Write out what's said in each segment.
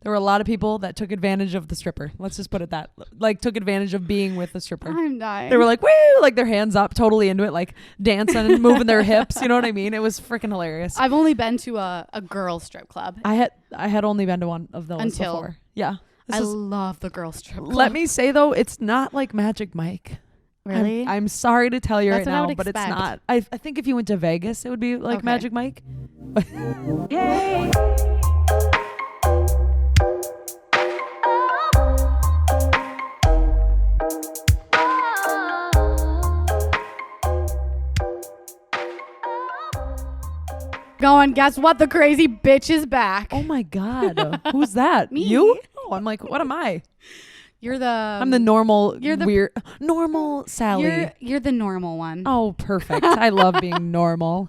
There were a lot of people that took advantage of the stripper. Let's just put it that. Like, took advantage of being with the stripper. I'm dying. They were like, woo, like their hands up, totally into it, like dancing and moving their hips. You know what I mean? It was freaking hilarious. I've only been to a girl strip club. I had only been to one of those before. Yeah. I love the girl strip club. Let me say, though, it's not like Magic Mike. Really? I'm sorry to tell you That's right what I now, would but it's expect. not. I think if you went to Vegas, it would be like Okay. Magic Mike. Hey. Going, guess what? The crazy bitch is back. Oh my God. Who's that? Me. You? Oh, I'm like, what am I? You're the... I'm the normal, you're the- weird, normal Sally. You're the normal one. Oh, perfect. I love being normal.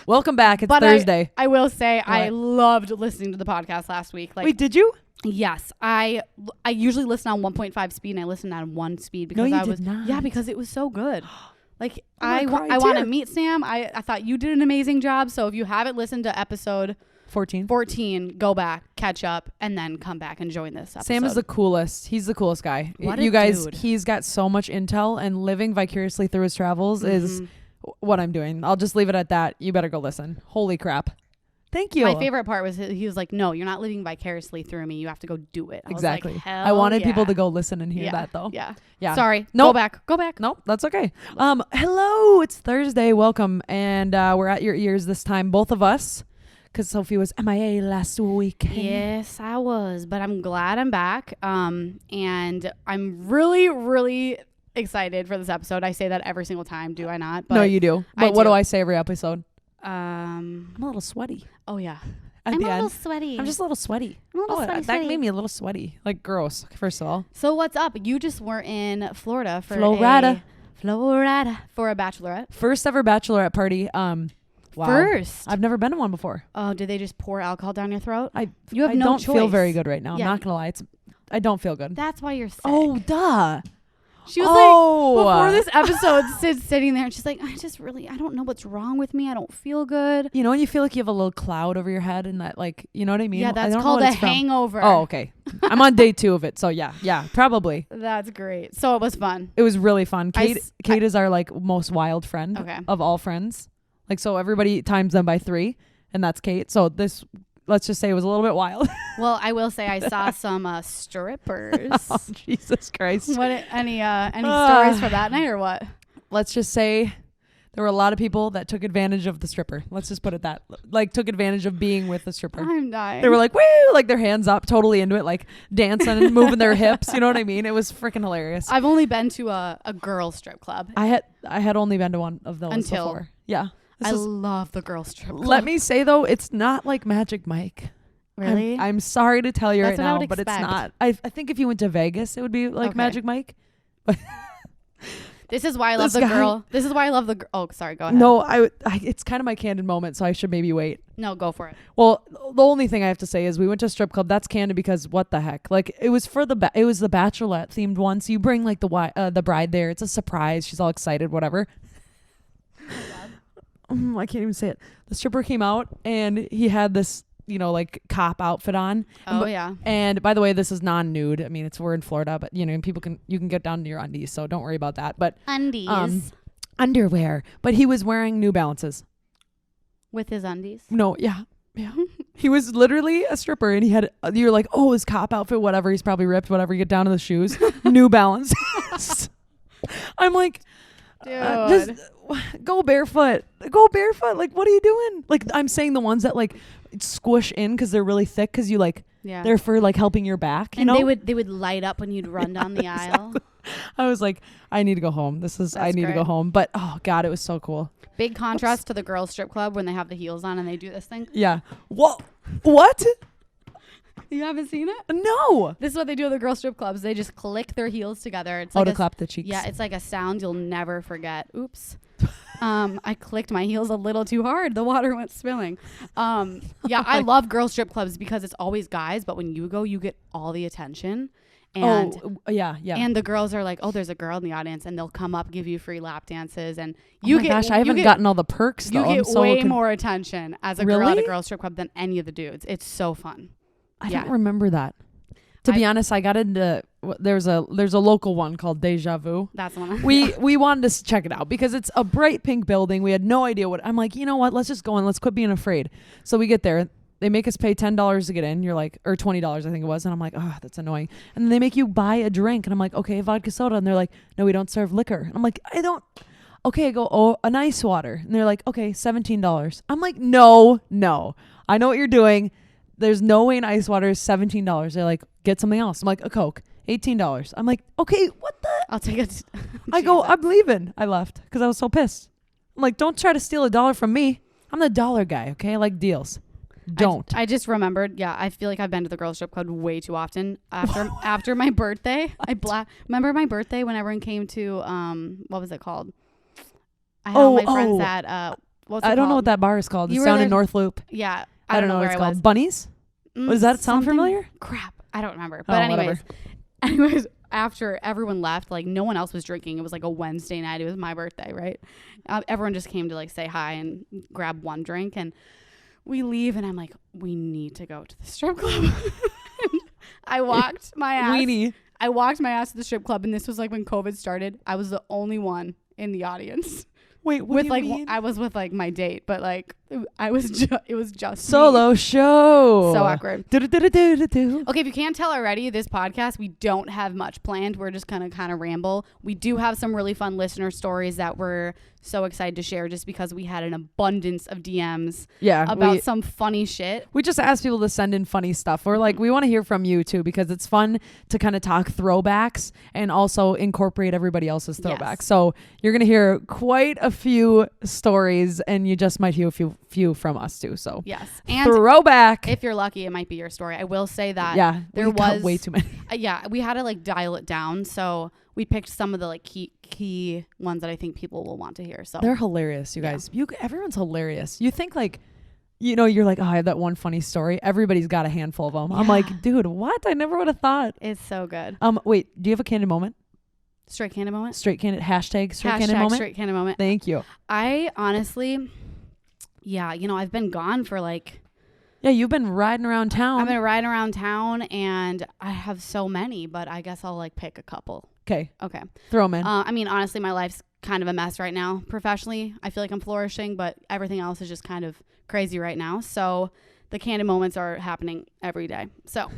Welcome back. It's But Thursday. I will say I What? loved listening to the podcast last week. Like, Wait, did you? yes, I usually listen on 1.5 speed and I listened on 1 speed because you I did was not. Yeah, because it was so good. Like I'm I gonna cry want to too. meet Sam. I thought you did an amazing job. So if you haven't listened to episode 14. 14, go back, catch up, and then come back and join this episode. Sam is the coolest. He's the coolest guy. What You a guys, dude. he's got so much intel, and living vicariously through his travels is Mhm. what I'm doing. I'll just leave it at that. You better go listen. Holy crap. Thank you. My favorite part was he was like, "No, you're not living vicariously through me. You have to go do it." I was like, Exactly. "Hell I wanted yeah." people to go listen and hear Yeah, that though. Yeah. Yeah. Sorry. Nope. Go back. No, that's okay. Hello, it's Thursday. Welcome. And we're at your ears this time, both of us, because Sophie was MIA last week. Yes, I was, but I'm glad I'm back. And I'm really, really excited for this episode. I say that every single time, do I not? But No, you do. I But what do. do I say every episode? I'm I'm a little sweaty Oh yeah. at I'm the a little end. sweaty. I'm just a little sweaty. I'm a little Oh, sweaty, that sweaty. made me a little sweaty. Like gross, first of all. So what's up? You just were in Florida for Florida for a bachelorette. First ever bachelorette party. Wow. First. I've never been to one before. Oh, did they just pour alcohol down your throat? I You have I no don't feel choice. very good right now. Yeah. I'm not gonna lie. I don't feel good. That's why you're sick. Oh, duh. She was Oh. like, before this episode, Syd's sitting there and she's like, I don't know what's wrong with me. I don't feel good. You know when you feel like you have a little cloud over your head and that, like, you know what I mean? Yeah, I that's don't know called what a it's from. hangover. Oh, okay. I'm on day 2 of it, so yeah, probably. That's great. So it was fun. It was really fun. I Kate is our like most wild friend Okay. of all friends. Like, so everybody times them by 3, and that's Kate. So this, let's just say, it was a little bit wild. Well, I will say I saw some strippers. Oh, Jesus Christ. What any stories for that night or what? Let's just say there were a lot of people that took advantage of the stripper. Let's just put it that. Like, took advantage of being with the stripper. I'm dying. They were like, woo, like their hands up, totally into it, like dancing and moving their hips. You know what I mean? It was freaking hilarious. I've only been to a girl strip club. I had only been to one of those Until- before. Yeah. I love the girl strip club. Let me say though, it's not like Magic Mike. Really? I'm sorry to tell you That's right what I now, would but it's expect. not. I think if you went to Vegas, it would be like Okay. Magic Mike. This is why I love This the guy- girl. This is why I love the girl. Oh, sorry. Go ahead. No, it's kind of my candid moment, so I should maybe wait. No, go for it. Well, the only thing I have to say is we went to a strip club. That's candid because what the heck? Like, it was for it was the bachelorette themed one. So you bring like the bride there. It's a surprise. She's all excited, whatever. I can't even say it. The stripper came out and he had this, like cop outfit on. Oh yeah. And by the way, this is non-nude. I mean, we're in Florida, but you can get down to your undies, so don't worry about that. But Undies underwear. But he was wearing New Balances. with his undies. No, yeah. He was literally a stripper, and he had. You're like, oh, his cop outfit, whatever. He's probably ripped, whatever. You get down to the shoes, New Balance. I'm like, Dude. just go barefoot. Go barefoot. Like, what are you doing? Like, I'm saying the ones that like squish in because they're really thick because you like Yeah. they're for like helping your back. You and know, they would light up when you'd run down the aisle. I was like, I need to go home. I That's need to go great. home. But oh god, it was so cool. Big contrast to the girls strip club when they have the heels on and they do this thing. Yeah. What? You haven't seen it? No. This is what they do at the girl strip clubs. They just click their heels together. It's Oh, like to clap the cheeks. Yeah, it's like a sound you'll never forget. Oops. I clicked my heels a little too hard. The water went spilling. Yeah, I love girl strip clubs because it's always guys, but when you go, you get all the attention. And yeah. and the girls are like, oh, there's a girl in the audience, and they'll come up, give you free lap dances, and Oh you my gosh, I haven't gotten all the perks though. You get I'm so way more attention as a girl at a Really? girl strip club than any of the dudes. It's so fun. I Yeah. don't remember that. To be honest, I got into there's a local one called Deja Vu. That's the one. We wanted to check it out because it's a bright pink building. We had no idea what. I'm like, you know what? Let's just go in. Let's quit being afraid. So we get there. They make us pay $10 to get in. You're like, or $20, I think it was. And I'm like, oh, that's annoying. And then they make you buy a drink. And I'm like, okay, vodka soda. And they're like, no, we don't serve liquor. And I'm like, I don't. Okay, I go, oh, an ice water. And they're like, okay, $17. I'm like, no. I know what you're doing. There's no way an ice water is $17. They're like, get something else. I'm like, a Coke, $18. I'm like, okay, what the? I'll take it. I go, I'm leaving. I left because I was so pissed. I'm like, don't try to steal $1 from me. I'm the dollar guy, okay? I like deals. Don't. I just remembered. Yeah, I feel like I've been to the girls' strip club way too often. After my birthday, remember my birthday when everyone came to what was it called? I had all my friends at what's it I don't know called? what that bar is called. You It's were down there- in North Loop. Yeah, I don't know what where it's I called. was. Bunnies? Does that sound Something- familiar? Crap, I don't remember. Oh, But whatever. anyways, after everyone left, like no one else was drinking. It was like a Wednesday night. It was my birthday, right? Everyone just came to like say hi and grab one drink, and we leave. And I'm like, we need to go to the strip club. I walked my ass. Weenie. I walked my ass to the strip club, and this was like when COVID started. I was the only one in the audience. Wait, what With do you like mean? I was with like my date, but like it was just Solo me. show. So awkward. Do-do-do-do-do-do. Okay, if you can't tell already, this podcast, we don't have much planned. We're just going to kind of ramble. We do have some really fun listener stories that we're so excited to share just because we had an abundance of DMs Yeah, about some funny shit. we just asked people to send in funny stuff. We're like, we want to hear from you too because it's fun to kind of talk throwbacks and also incorporate everybody else's throwbacks. Yes. So you're gonna hear quite a few stories, and you just might hear a few from us too. So Yes. And throwback. if you're lucky, it might be your story. I will say that Yeah, there we got was way too many. Yeah, we had to like dial it down. So we picked some of the like key ones that I think people will want to hear. So They're hilarious, you Yeah. guys. Everyone's hilarious. You think like, you know, you're like, oh, I have that one funny story. Everybody's got a handful of them. I'm Yeah. like, dude, what? I never would have thought. it's so good. Wait, do you have a candid moment? Straight candid moment. Straight candid hashtag straight candid Hashtag moment. straight candid moment. Thank you. I honestly, yeah, you know, I've been gone for like, Yeah, you've been riding around town. I've been riding around town and I have so many, but I guess I'll like pick a couple. Okay, Okay. throw them in. I mean, honestly, my life's kind of a mess right now professionally. I feel like I'm flourishing, but everything else is just kind of crazy right now. So the candid moments are happening every day. So,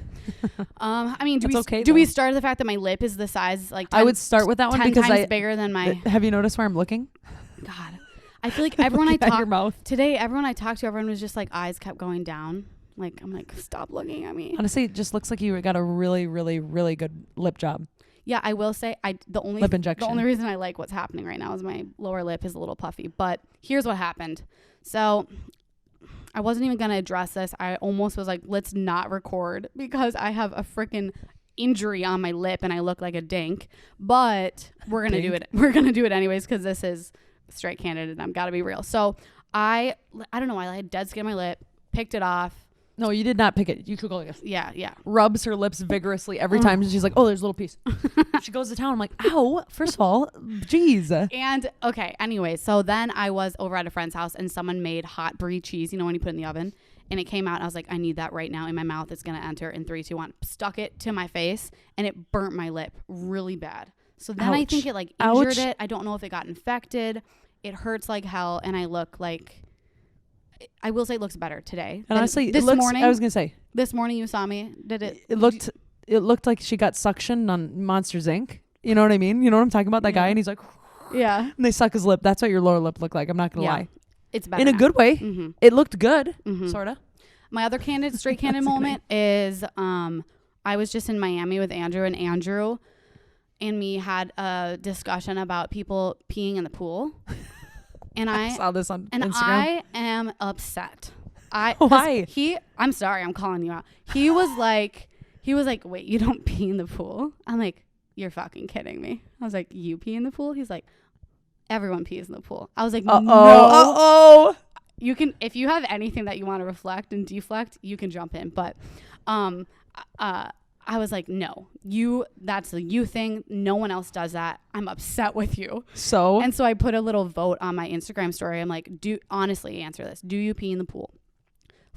I mean, do That's we okay, do we though. start at the fact that my lip is the size like 10, I would start with that one 10 because times bigger than my have you noticed where I'm looking? God. I feel like everyone I Looking at your talk mouth. today, everyone I talked to, everyone was just like eyes kept going down. Like I'm like, stop looking at me. Honestly, it just looks like you got a really, really, really good lip job. Yeah, I will say the only Lip injection. The only reason I like what's happening right now is my lower lip is a little puffy. But here's what happened. So I wasn't even gonna address this. I almost was like, let's not record because I have a freaking injury on my lip and I look like a dink. But we're gonna do it. We're gonna do it anyways because this is straight candid and I've got to be real. So I don't know. I had dead skin on my lip, picked it off. No, you did not pick it. You could go like this. Yeah. Rubs her lips vigorously every time. And she's like, oh, there's a little piece. She goes to town. I'm like, ow. First of all, geez. And okay, anyway, so then I was over at a friend's house and someone made hot brie cheese, you know, when you put it in the oven, and it came out. And I was like, I need that right now in my mouth. It's going to enter in 3, 2, 1. Stuck it to my face and it burnt my lip really bad. So then I Ouch. think it like injured Ouch. it. I don't know if it got infected. It hurts like hell. And I look like, I will say it looks better today. And than honestly, this it looks, morning, I was going to say, this morning you saw me. Did it? it looked like she got suctioned on Monsters Inc. You know what I mean? You know what I'm talking about? That guy, and he's like, Yeah. and they suck his lip. That's what your lower lip looked like. I'm not going to lie. It's better In a now. good way. Mm-hmm. It looked good, Mm-hmm. sort of. My other straight candid That's moment is I was just in Miami with Andrew, and me had a discussion about people peeing in the pool. And I saw this on and Instagram. I am upset. 'Cause Why? I'm sorry, I'm calling you out. He was like, wait, you don't pee in the pool? I'm like, you're fucking kidding me. I was like, you pee in the pool? He's like, everyone pees in the pool. I was like, no. Uh-oh. You can, if you have anything that you want to reflect and deflect, you can jump in. But I was like, no, that's the you thing. No one else does that. I'm upset with you. So? And so I put a little vote on my Instagram story. I'm like, honestly answer this. Do you pee in the pool?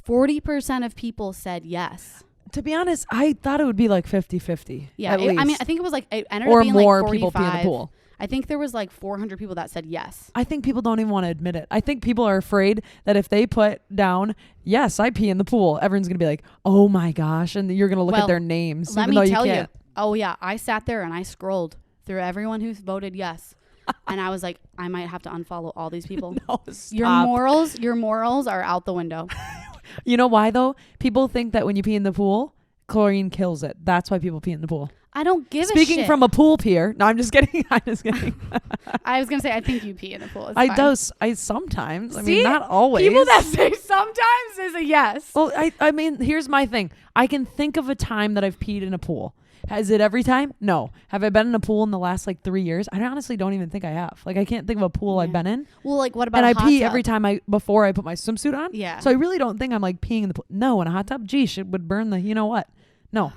40% of people said yes. To be honest, I thought it would be like 50-50. Yeah, at least. I mean, I think it was like it ended or up being more like 45. people pee in the pool. I think there was like 400 people that said yes. I think people don't even want to admit it. I think people are afraid that if they put down, yes, I pee in the pool, everyone's going to be like, oh my gosh. And you're going to look at their names. Let even me though tell you you. can't. Oh, yeah. I sat there and I scrolled through everyone who voted yes. And I was like, I might have to unfollow all these people. No, stop. Your morals are out the window. You know why, though? People think that when you pee in the pool, chlorine kills it. That's why people pee in the pool. I don't give a shit. Speaking from a pool peer. No, I'm just kidding. I'm just kidding. I was going to say, I think you pee in the pool. It's I fine. do. I sometimes. I See? mean, not always. People that say sometimes is a yes. Well, I mean, here's my thing. I can think of a time that I've peed in a pool. Has it every time? No. Have I been in a pool in the last like 3 years? I honestly don't even think I have. Like, I can't think of a pool I've been in. Well, like, what about And a I hot pee tub? every time before I put my swimsuit on. Yeah. So I really don't think I'm like peeing in the pool. No, in a hot tub, geesh, it would burn the, you know what? No.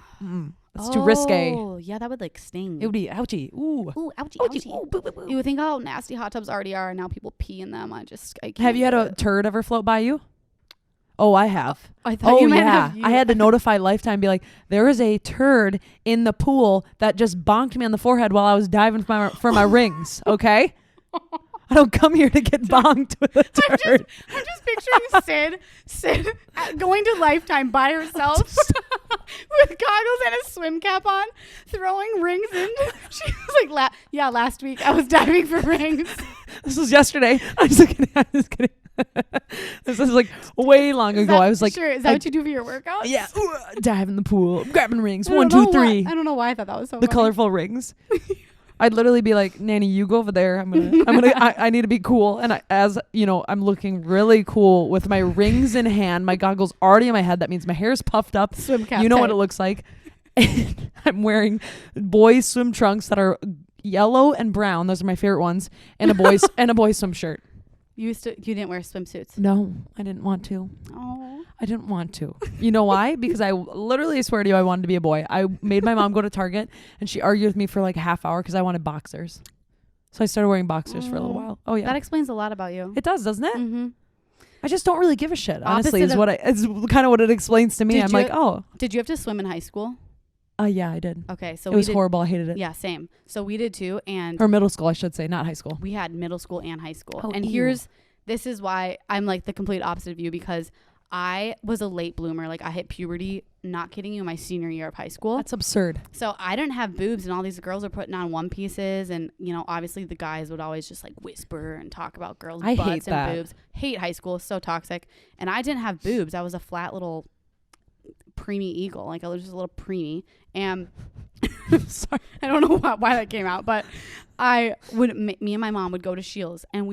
It's too risque. Oh, yeah, that would like sting. It would be ouchie. Ooh. Ooh, ouchie, Ouchie. ouchie. Ooh, boo, boo, boo. You would think how nasty hot tubs already are, and now people pee in them. I can't Have you had do a it. turd ever float by you? Oh, I have. I thought Oh, you meant yeah. have you. I had to notify Lifetime, be like, there is a turd in the pool that just bonked me on the forehead while I was diving for my rings. Okay? I don't come here to get bonked with a turd. I'm just picturing Syd going to Lifetime by herself with goggles and a swim cap on, throwing rings in. She was like, last week I was diving for rings. This was yesterday. I'm just kidding. This was like way long ago. I was like, sure. Is that what you do for your workouts? yeah, dive in the pool, grabbing rings. I 1, don't 2, know why- 3. I don't know why I thought that was so The funny. colorful rings. I'd literally be like, Nanny, you go over there. I need to be cool. And as you know, I'm looking really cool with my rings in hand, my goggles already in my head. That means my hair's puffed up. Swim cap. You know what type. it looks like. And I'm wearing boys swim trunks that are yellow and brown. Those are my favorite ones. And a boys swim shirt. You didn't wear swimsuits. No, I didn't want to. Oh. I didn't want to. You know why? Because I literally swear to you, I wanted to be a boy. I made my mom go to Target, and she argued with me for like a half hour because I wanted boxers. So I started wearing boxers for a little while. Oh yeah, That explains a lot about you. it does, doesn't it? Mm-hmm. I just don't really give a shit. Honestly, Opposite it's kind of what it explains to me. Did I'm you- like, oh, Did you have to swim in high school? yeah, I did. Okay, so It was we did. horrible. I hated it. Yeah, same. So we did too, and Or middle school, I should say, not high school. we had middle school and high school. Oh, And ew. this is why I'm like the complete opposite of you, because I was a late bloomer. Like, I hit puberty, not kidding you, my senior year of high school. That's absurd. So I didn't have boobs, and all these girls are putting on one pieces, and you know, obviously the guys would always just like whisper and talk about girls' I hate butts and that. boobs. Hate high school, so toxic. And I didn't have boobs. I was a flat little preemie eagle. Like, I was just a little preemie. And Sorry. I don't know why that came out, but me and my mom would go to Shields, and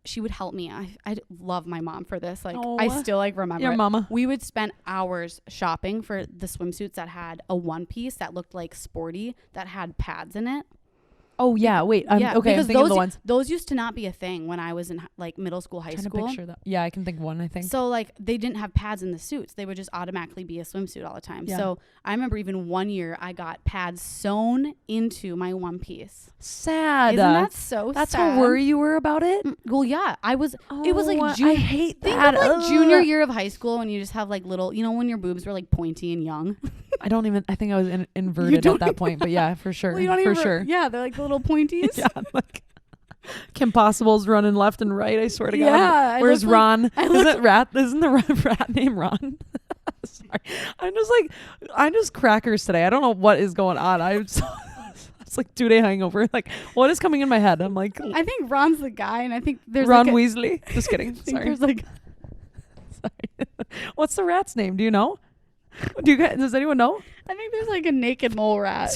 she would help me. I love my mom for this. Like, Oh, I still like remember Your it. mama. We would spend hours shopping for the swimsuits that had a one piece that looked like sporty, that had pads in it. Oh yeah. Wait. Okay. I'm because thinking of the ones. those used to not be a thing when I was in like middle school, high Trying to school. picture that. Yeah, I can think of one. I think. So like they didn't have pads in the suits. They would just automatically be a swimsuit all the time. Yeah. So I remember even one year I got pads sewn into my one piece. Sad. Isn't that so That's sad? how worried you were about it. Well, yeah, I was. It was Oh, like I hate Think that. of like junior Ugh. year of high school when you just have like little, you know, when your boobs were like pointy and young. I think I was inverted don't at that point, but yeah, for sure. Well, you don't for even, sure. Yeah, they're like the little pointies. Yeah, like Kim Possible's running left and right. I swear to God. Yeah, I Where's look like- Ron? I Isn't the rat named Ron? Sorry, I'm just crackers today. I don't know what is going on. It's like 2-day hangover. Like, what is coming in my head? I'm like, I think Ron's the guy, and I think there's Ron like Weasley. Just kidding. I think Sorry. there's like Sorry. What's the rat's name? Do you know? Does anyone know? I think there's like a naked mole rat.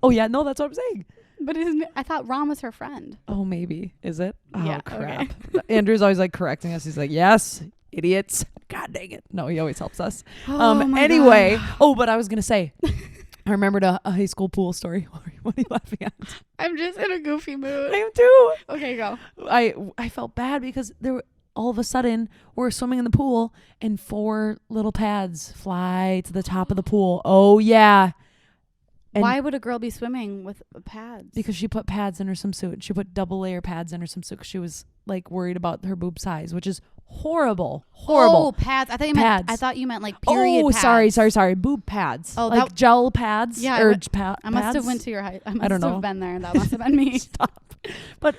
Oh yeah, no, that's what I'm saying. But I thought Ron was her friend. Oh, maybe. Is it? Oh, Yeah, crap. Andrew's always like correcting us. He's like, yes, idiots. God dang it. No, he always helps us. Oh my Anyway. God. Oh, but I was going to say, I remembered a high school pool story. What are you laughing at? I'm just in a goofy mood. I am too. Okay, go. I felt bad because all of a sudden we're swimming in the pool and 4 little pads fly to the top of the pool. Oh, yeah. And why would a girl be swimming with pads? because she put pads in her swimsuit. She put double layer pads in her swimsuit 'cause she was like worried about her boob size, which is horrible. Oh, pads. I thought you meant like period Oh, pads. sorry. Boob pads. Oh, like gel pads. Yeah, or I must have went to your high. I must don't know. have been there. That must have been me. Stop. But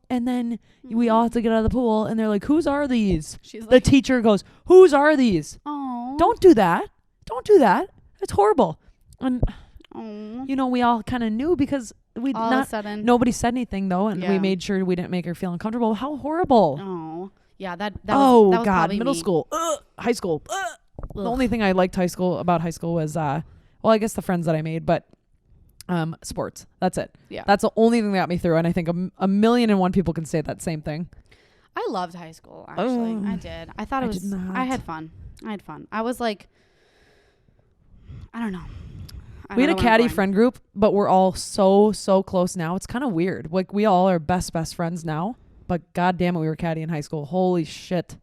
and then we all have to get out of the pool, and they're like, "Whose are these?" She's The like, teacher goes, "Whose are these?" "Oh, Don't do that. Don't do that. It's horrible. And oh." you know, we all kind of knew because we All of a sudden, nobody said anything though, and we Yeah. made sure we didn't make her feel uncomfortable. How horrible. Oh, yeah. That Oh was God, probably middle me. school, high school. The Ugh. only thing I liked about high school was well, I guess the friends that I made, but sports. That's it. Yeah. That's the only thing that got me through, and I think a million and one people can say that same thing. I loved high school. Actually, Oh. I did. I thought I it was. did not. I had fun. I was like, I don't know. We had a don't know where I'm caddy going. friend group, but we're all so close now. It's kind of weird. Like we all are best friends now, but god damn it, we were caddy in high school. Holy shit.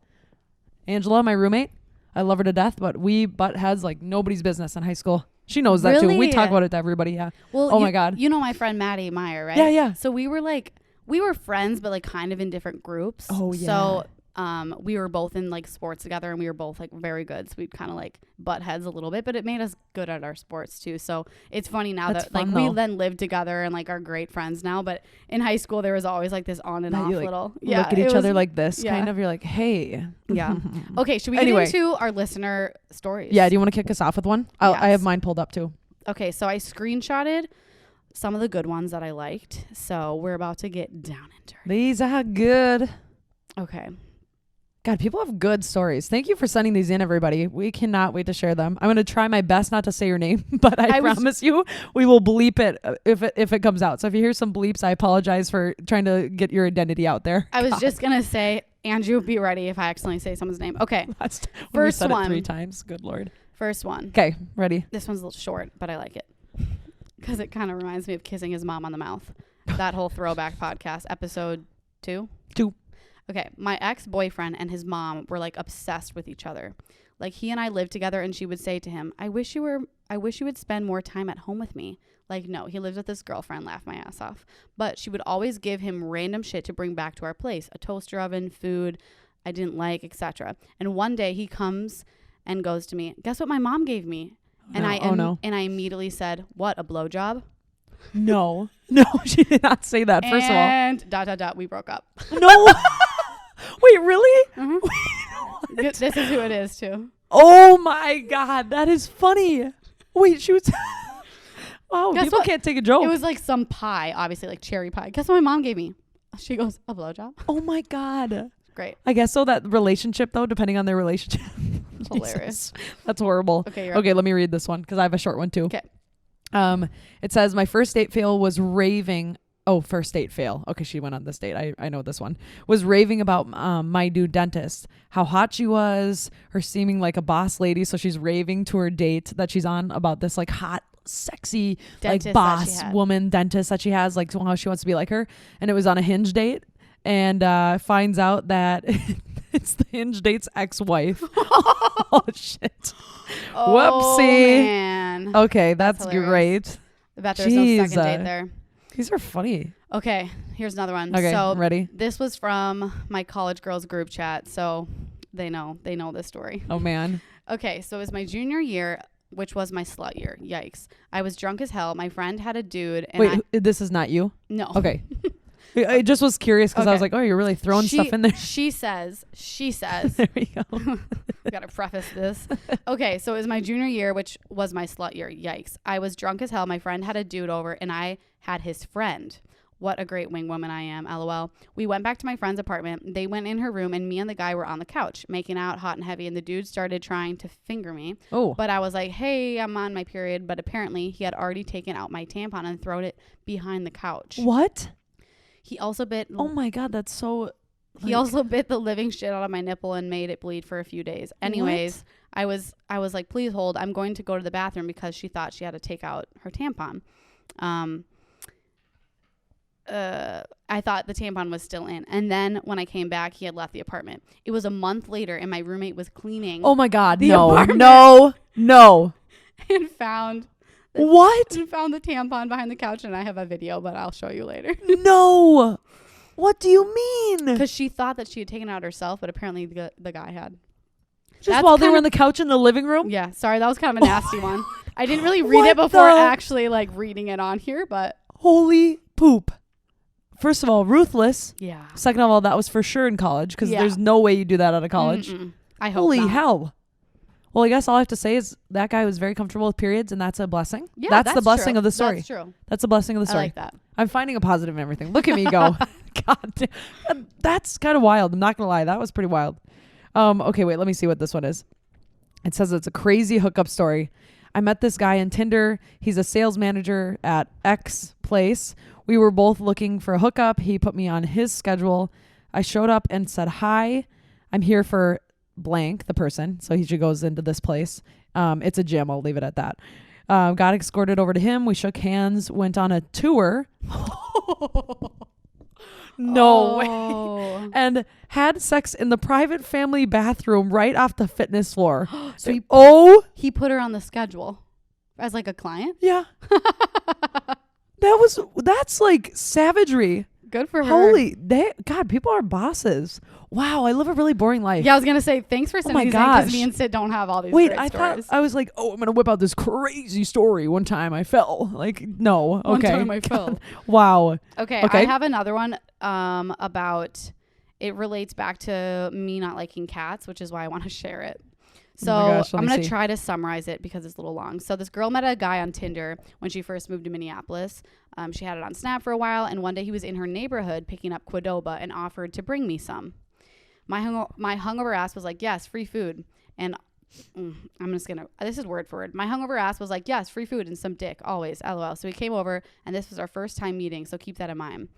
Angela, my roommate, I love her to death, but we butt heads like nobody's business in high school. She knows that too. We Really? talk about it to everybody. Yeah. Well, Oh my God. You know my friend Maddie Meyer, right? Yeah. So we were friends, but like kind of in different groups. Oh, yeah. So we were both in like sports together, and we were both like very good. So we'd kind of like butt heads a little bit, but it made us good at our sports too. So it's funny now That's that like fun, we though. then live together and like are great friends now. But in high school, there was always like this on and That off you, like, little. Look at each other like this, yeah. kind of. You're like, hey. Yeah. Okay, should we Anyway. get into our listener stories? Yeah. Do you want to kick us off with one? I Yes. have mine pulled up too. Okay, so I screenshotted some of the good ones that I liked. So we're about to get down and dirty. These are good. Okay. God, people have good stories. Thank you for sending these in, everybody. We cannot wait to share them. I'm going to try my best not to say your name, but I promise you we will bleep it if it comes out. So if you hear some bleeps, I apologize for trying to get your identity out there. I was just going to say, Andrew, be ready if I accidentally say someone's name. Okay, First First said one. It 3 times. Good Lord. first one. Okay, ready? This one's a little short, but I like it because it kind of reminds me of kissing his mom on the mouth. That whole throwback podcast, episode 2. 2. Okay, my ex-boyfriend and his mom were like obsessed with each other. Like he and I lived together, and she would say to him, I wish you would spend more time at home with me. Like, no, he lives with this girlfriend, laugh my ass off. But she would always give him random shit to bring back to our place, a toaster oven, food I didn't like, etc. And one day he comes and goes to me, guess what my mom gave me? And I immediately said, what, a blowjob? No, she did not say that. First And ... we broke up. of all, no. Wait, really? Mm-hmm. This is who it is too. Oh my God, that is funny. Wait, she was. Wow, Guess people what? can't take a joke. It was like some pie, obviously like cherry pie. Guess what my mom gave me? She goes, a blowjob. Oh my God. Great. I guess so. That relationship, though, depending on their relationship. It's hilarious. That's horrible. Okay, you're up. Okay, let me read this one because I have a short one too. Okay. It says my first date fail was raving. Oh, first date fail. Okay, she went on this date. I know this one. Was raving about my new dentist. How hot she was. Her seeming like a boss lady. So she's raving to her date that she's on about this like hot, sexy Dentist like that she boss had. woman dentist that she has. Like how she wants to be like her. And it was on a Hinge date. And finds out that it's the Hinge date's ex-wife. Oh shit. Oh, Whoopsie. man. Okay, that's hilarious. great. I bet there's no Jeez, second date there. These are funny. Okay, here's another one. Okay, so ready? This was from my college girls group chat, so they know this story. Oh man. Okay, so it was my junior year, which was my slut year. Yikes. I was drunk as hell. My friend had a dude. And Wait, this is not you? No. Okay. I just was curious because I was Okay. like, oh, you're really throwing stuff in there. She says. There we go. We got to preface this. Okay, so it was my junior year, which was my slut year. Yikes. I was drunk as hell. My friend had a dude over, and I had his friend. What a great wing woman I am, LOL. We went back to my friend's apartment. They went in her room, and me and the guy were on the couch, making out hot and heavy, and the dude started trying to finger me. Oh. But I was like, hey, I'm on my period. But apparently, he had already taken out my tampon and thrown it behind the couch. What? He also bit... Oh my God, that's so... He also bit the living shit out of my nipple and made it bleed for a few days. Anyways, I was like, please hold. I'm going to go to the bathroom because she thought she had to take out her tampon. I thought the tampon was still in. And then when I came back, he had left the apartment. It was a month later and my roommate was cleaning. Oh my God, The no, apartment. no. And found What? And found the tampon behind the couch, and I have a video, but I'll show you later. No. What do you mean? Because she thought that she had taken it out herself, but apparently the guy had. Just That's while they were kinda- on the couch in the living room? Yeah, sorry, that was kind of a nasty one. I didn't really read What it before the- actually like reading it on here, but Holy poop. First of all, ruthless. yeah. Second of all, that was for sure in college because Yeah. there's no way you do that out of college. Mm-mm. I hope Holy not. hell. Well, I guess all I have to say is that guy was very comfortable with periods, and that's a blessing. Yeah, that's the blessing true. of the story. That's true. That's a blessing of the I story. like that. I'm finding a positive in everything. Look at me go. God damn. That's kind of wild. I'm not going to lie. That was pretty wild. Okay, wait. Let me see what this one is. It says it's a crazy hookup story. I met this guy on Tinder. He's a sales manager at X place. We were both looking for a hookup. He put me on his schedule. I showed up and said, hi, I'm here for blank, the person. So he goes into this place. It's a gym. I'll leave it at that. Got escorted over to him. We shook hands, went on a tour. No way. And had sex in the private family bathroom right off the fitness floor. So he put her on the schedule as like a client. Yeah. That's like savagery. Good for her. God, people are bosses. Wow, I live a really boring life. Yeah, I was gonna say thanks for sending my these in because gosh. me and Sid don't have all these. Wait, great I stories. thought I was like, oh, I'm gonna whip out this crazy story. One time I fell. Like, no. Okay. One time I fell. Wow. Okay, Okay. I have another one about it relates back to me not liking cats, which is why I want to share it. So gosh, let I'm me going to see. try to summarize it because it's a little long. So this girl met a guy on Tinder when she first moved to Minneapolis. She had it on Snap for a while, and one day he was in her neighborhood picking up Qdoba and offered to bring me some. My hungover ass was like, yes, free food. And I'm just going to, this is word for word. My hungover ass was like, yes, free food and some dick, always, LOL. So he came over, and this was our first time meeting, so keep that in mind.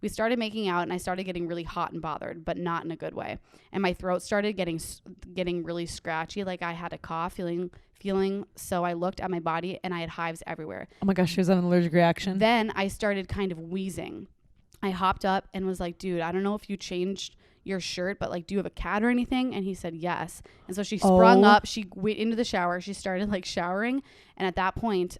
We started making out, and I started getting really hot and bothered, but not in a good way. And my throat started getting really scratchy, like I had a cough, feeling. So I looked at my body, and I had hives everywhere. Oh my gosh, she was an allergic reaction. Then I started kind of wheezing. I hopped up and was like, dude, I don't know if you changed your shirt, but like, do you have a cat or anything? And he said yes. And so she sprung up. She went into the shower. She started like showering. And at that point,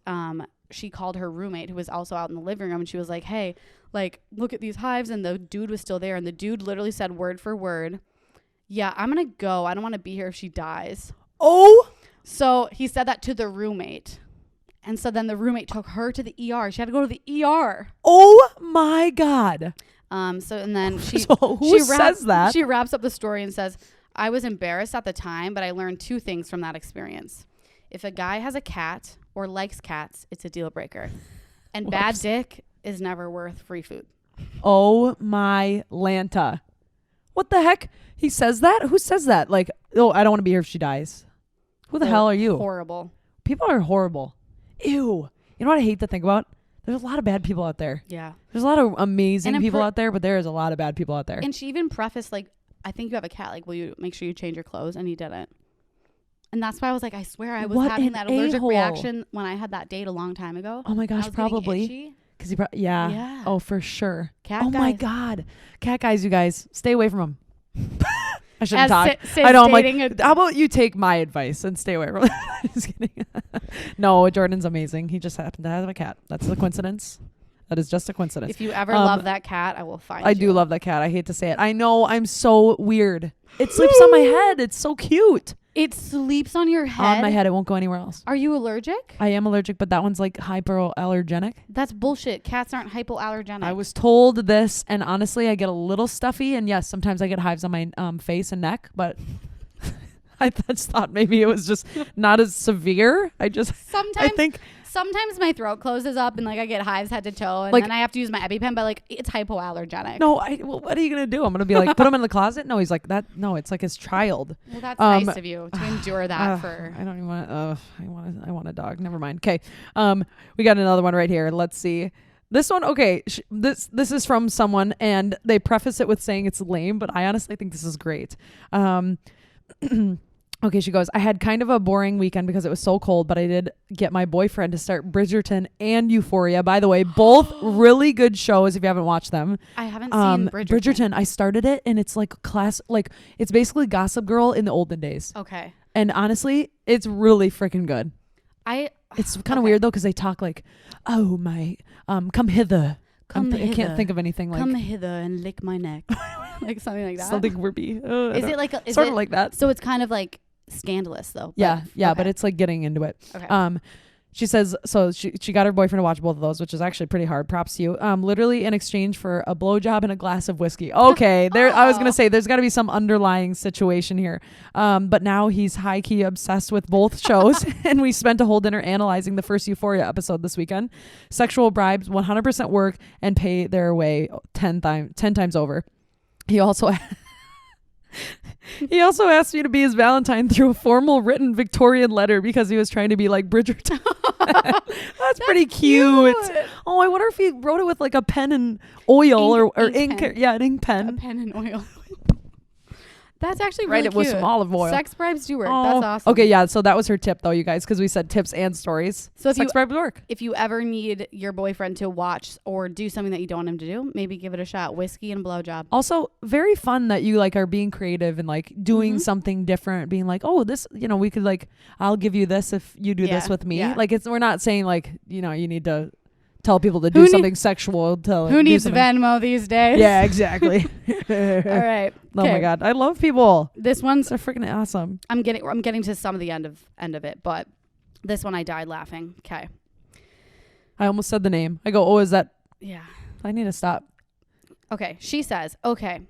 she called her roommate, who was also out in the living room, and she was like, hey, like, look at these hives. And the dude was still there. And the dude literally said word for word, yeah, I'm going to go. I don't want to be here if she dies. Oh. So he said that to the roommate. And so then the roommate took her to the ER. She had to go to the ER. Oh my God. So and then she So who says that? She wraps up the story and says, I was embarrassed at the time, but I learned two things from that experience. If a guy has a cat or likes cats, it's a deal breaker. And bad dick is never worth free food. Oh my Lanta. What the heck? He says that? Who says that? Like, oh, I don't want to be here if she dies. Who the hell are you? Horrible. People are horrible. Ew. You know what I hate to think about? There's a lot of bad people out there. Yeah. There's a lot of amazing And people out there, but there is a lot of bad people out there. And she even prefaced, like, I think you have a cat. Like, will you make sure you change your clothes? And he didn't. And that's why I was like, I swear I was What having an that allergic a-hole. reaction when I had that date a long time ago. Oh my I gosh, was getting probably. itchy. Because yeah. Yeah. Oh, for sure. Cat oh guys. my God. Cat guys, you guys. Stay away from them. I shouldn't As talk. Sid's I know. I'm like, dating how about you take my advice and stay away from it? Just kidding. No, Jordan's amazing. He just happened to have a cat. That's a coincidence. That is just a coincidence. If you ever love that cat, I will find you. I do love that cat. I hate to say it. I know. I'm so weird. It sleeps on my head. It's so cute. It sleeps on your head? On my head. It won't go anywhere else. Are you allergic? I am allergic, but that one's like hypoallergenic. That's bullshit. Cats aren't hypoallergenic. I was told this, and honestly, I get a little stuffy, and yes, sometimes I get hives on my face and neck, but I just thought maybe it was just not as severe. I think Sometimes my throat closes up and like I get hives head to toe, and Like- then I have to use my EpiPen, but like it's hypoallergenic. no. Well, what are you gonna do? I'm gonna be like, put him in the closet? No, he's like that. No, it's like his child. Well, that's nice of you to endure that for. I don't even want. I want a dog. Never mind. Okay. We got another one right here. Let's see. This one, okay. This is from someone, and they preface it with saying it's lame, but I honestly think this is great. Okay, she goes, I had kind of a boring weekend because it was so cold, but I did get my boyfriend to start Bridgerton and Euphoria. By the way, both really good shows if you haven't watched them. I haven't seen Bridgerton. I started it, and it's like it's basically Gossip Girl in the olden days. Okay. And honestly, it's really freaking good. It's kind of weird though because they talk like, "Oh my, come hither." Come I can't hither. think of anything like Come hither and lick my neck. Like something like that. something worpy. Is it like a, is sort it, of like that? So it's kind of like scandalous though. Yeah, yeah, okay. but it's like getting into it. Okay. She says, so she got her boyfriend to watch both of those, which is actually pretty hard. Props to you. Literally in exchange for a blowjob and a glass of whiskey. Okay, there. I was gonna say there's got to be some underlying situation here. But now he's high key obsessed with both shows, and we spent a whole dinner analyzing the first Euphoria episode this weekend. Sexual bribes, 100% work, and pay their way 10 times over. He also. He also asked me to be his Valentine through a formal written Victorian letter because he was trying to be like Bridgerton. That's pretty cute. Oh, I wonder if he wrote it with like a pen and oil or ink. pen. Yeah, an ink pen. A pen and oil. That's actually really Write it cute. with some olive oil. Sex bribes do work. Oh, That's awesome. Okay, yeah. So that was her tip, though, you guys, because we said tips and stories. So if sex bribes work. If you ever need your boyfriend to watch or do something that you don't want him to do, maybe give it a shot. Whiskey and blowjob. Also, very fun that you like are being creative and like doing something different, being like, oh, this, we could like, I'll give you this if you do this with me. Yeah. Like we're not saying like, you need to tell people to do something sexual. Who needs Venmo these days? Yeah, exactly. All right. Oh my God, I love people. This one's They're freaking awesome. I'm getting to some of the end of it, but this one I died laughing. Okay. I almost said the name. I go, oh, is that? Yeah. I need to stop. Okay. She says, okay.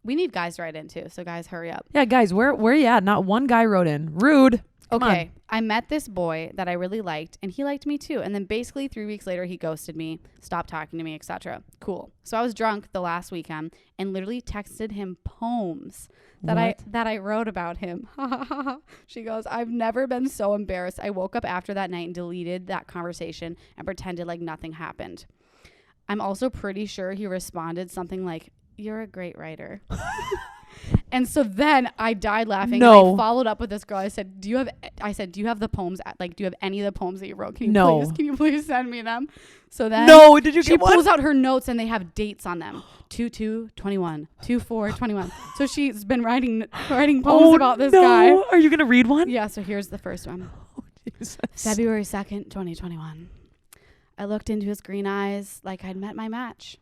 We need guys to write in too, so guys, hurry up. Yeah, guys, where you at? Not one guy wrote in. Rude. Come Okay. on. I met this boy that I really liked, and he liked me too. And then basically 3 weeks later, he ghosted me, stopped talking to me, etc. Cool. So I was drunk the last weekend and literally texted him poems that I wrote about him. She goes, I've never been so embarrassed. I woke up after that night and deleted that conversation and pretended like nothing happened. I'm also pretty sure he responded something like, "You're a great writer." And so then I died laughing. No. And I followed up with this girl. I said, do you have the poems? Like, do you have any of the poems that you wrote? Can you please send me them? So then Did you she get one? pulls out her notes and they have dates on them. 2/2/21, 2/4/21. So she's been writing poems about this guy. Are you going to read one? Yeah. So here's the first one. Oh, Jesus. February 2nd, 2021. I looked into his green eyes like I'd met my match.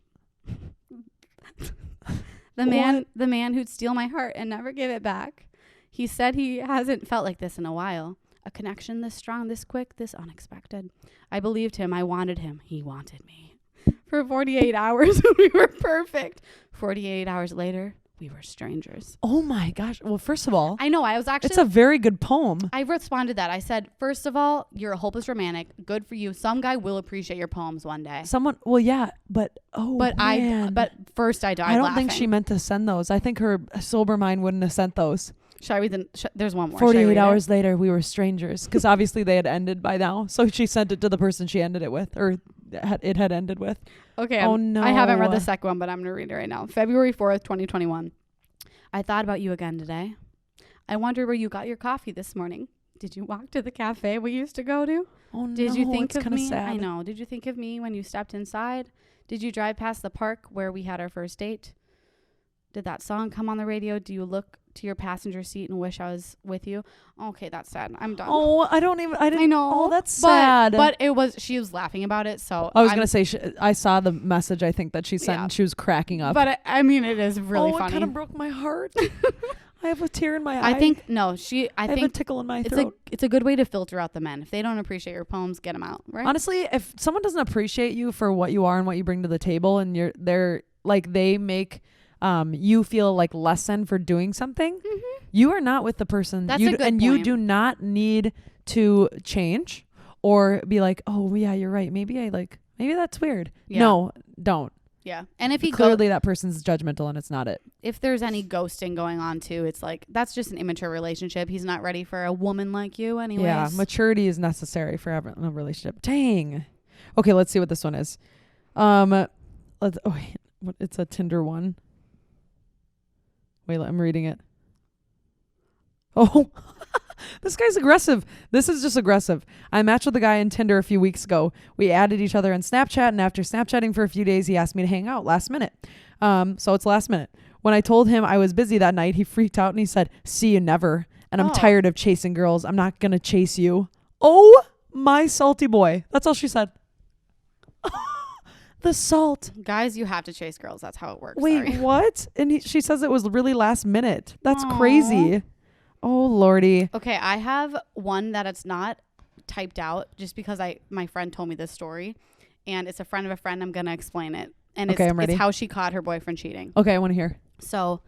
The man who'd steal my heart and never give it back. He said he hasn't felt like this in a while. A connection this strong, this quick, this unexpected. I believed him. I wanted him. He wanted me. For 48 hours, we were perfect. 48 hours later, we were strangers. Oh my gosh. Well, first of all, I know. I was actually... it's a very good poem. I responded that. I said, first of all, you're a hopeless romantic. Good for you. Some guy will appreciate your poems one day. Well, yeah, but man. But first I died I don't laughing. think she meant to send those. I think her sober mind wouldn't have sent those. Should I read them? There's one more. 48 hours later, we were strangers because obviously they had ended by now. So she sent it to the person she ended it with, or it had ended with. Okay. Oh no. I haven't read the second one, but I'm going to read it right now. February 4th, 2021. I thought about you again today. I wondered where you got your coffee this morning. Did you walk to the cafe we used to go to? Oh no. Did you think it's of me? sad. I know. Did you think of me when you stepped inside? Did you drive past the park where we had our first date? Did that song come on the radio? Do you look to your passenger seat and wish I was with you? Okay, that's sad. I'm done. Oh, I didn't. I know. Oh, that's sad. But she was laughing about it. So I was going to say, I saw the message I think that she sent and she was cracking up. But I mean, it is really funny. It kind of broke my heart. I have a tear in my eye. I think I have a tickle in my throat. It's a good way to filter out the men. If they don't appreciate your poems, get them out, right? Honestly, if someone doesn't appreciate you for what you are and what you bring to the table, and they're like, they make you feel like less than for doing something, you are not with the person. That's a good point. You do not need to change or be like, oh yeah, you're right. Maybe that's weird. Yeah. No, don't. Yeah. And if he clearly that person's judgmental and it's not it. If there's any ghosting going on too, it's like, that's just an immature relationship. He's not ready for a woman like you anyways. Yeah. Maturity is necessary for having a relationship. Dang. Okay. Let's see what this one is. It's a Tinder one. Wait, I'm reading it. Oh, this guy's aggressive. This is just aggressive. I matched with a guy on Tinder a few weeks ago. We added each other on Snapchat, and after Snapchatting for a few days, he asked me to hang out last minute. So it's last minute. When I told him I was busy that night, he freaked out and he said, "See you never. And I'm tired of chasing girls. I'm not going to chase you." Oh my salty boy. That's all she said. The salt. Guys, you have to chase girls. That's how it works. Wait, Sorry. what? And she says it was really last minute. That's Aw. crazy. Oh, Lordy. Okay, I have one that it's not typed out just because my friend told me this story, and it's a friend of a friend. I'm gonna explain it, and Okay, I'm ready. it's how she caught her boyfriend cheating. Okay, I want to hear. So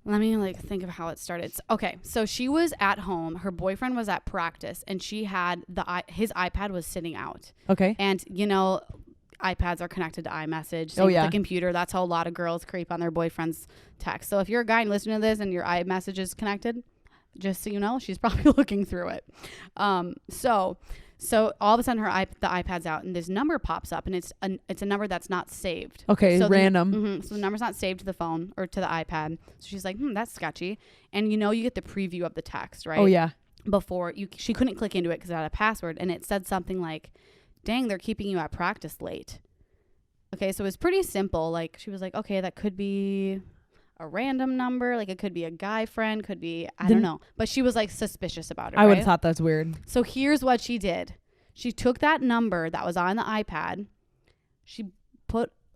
let me think of how it started. Okay, so she was at home. Her boyfriend was at practice, and she had his iPad was sitting out. Okay. And iPads are connected to iMessage. Oh, With yeah. the computer. That's how a lot of girls creep on their boyfriend's text. So if you're a guy and listening to this and your iMessage is connected, just so you know, she's probably looking through it. So all of a sudden the iPad's out and this number pops up, and it's a number that's not saved. Okay, so random. So the number's not saved to the phone or to the iPad. So she's like, that's sketchy. And you get the preview of the text, right? Oh, yeah. Before she couldn't click into it because it had a password, and it said something like, dang, they're keeping you at practice late. Okay, so it was pretty simple. Like, she was like, okay, that could be a random number. Like, it could be a guy friend, could be, I don't know. But she was, like, suspicious about it, I would right? have thought that's weird. So here's what she did. She took that number that was on the iPad. She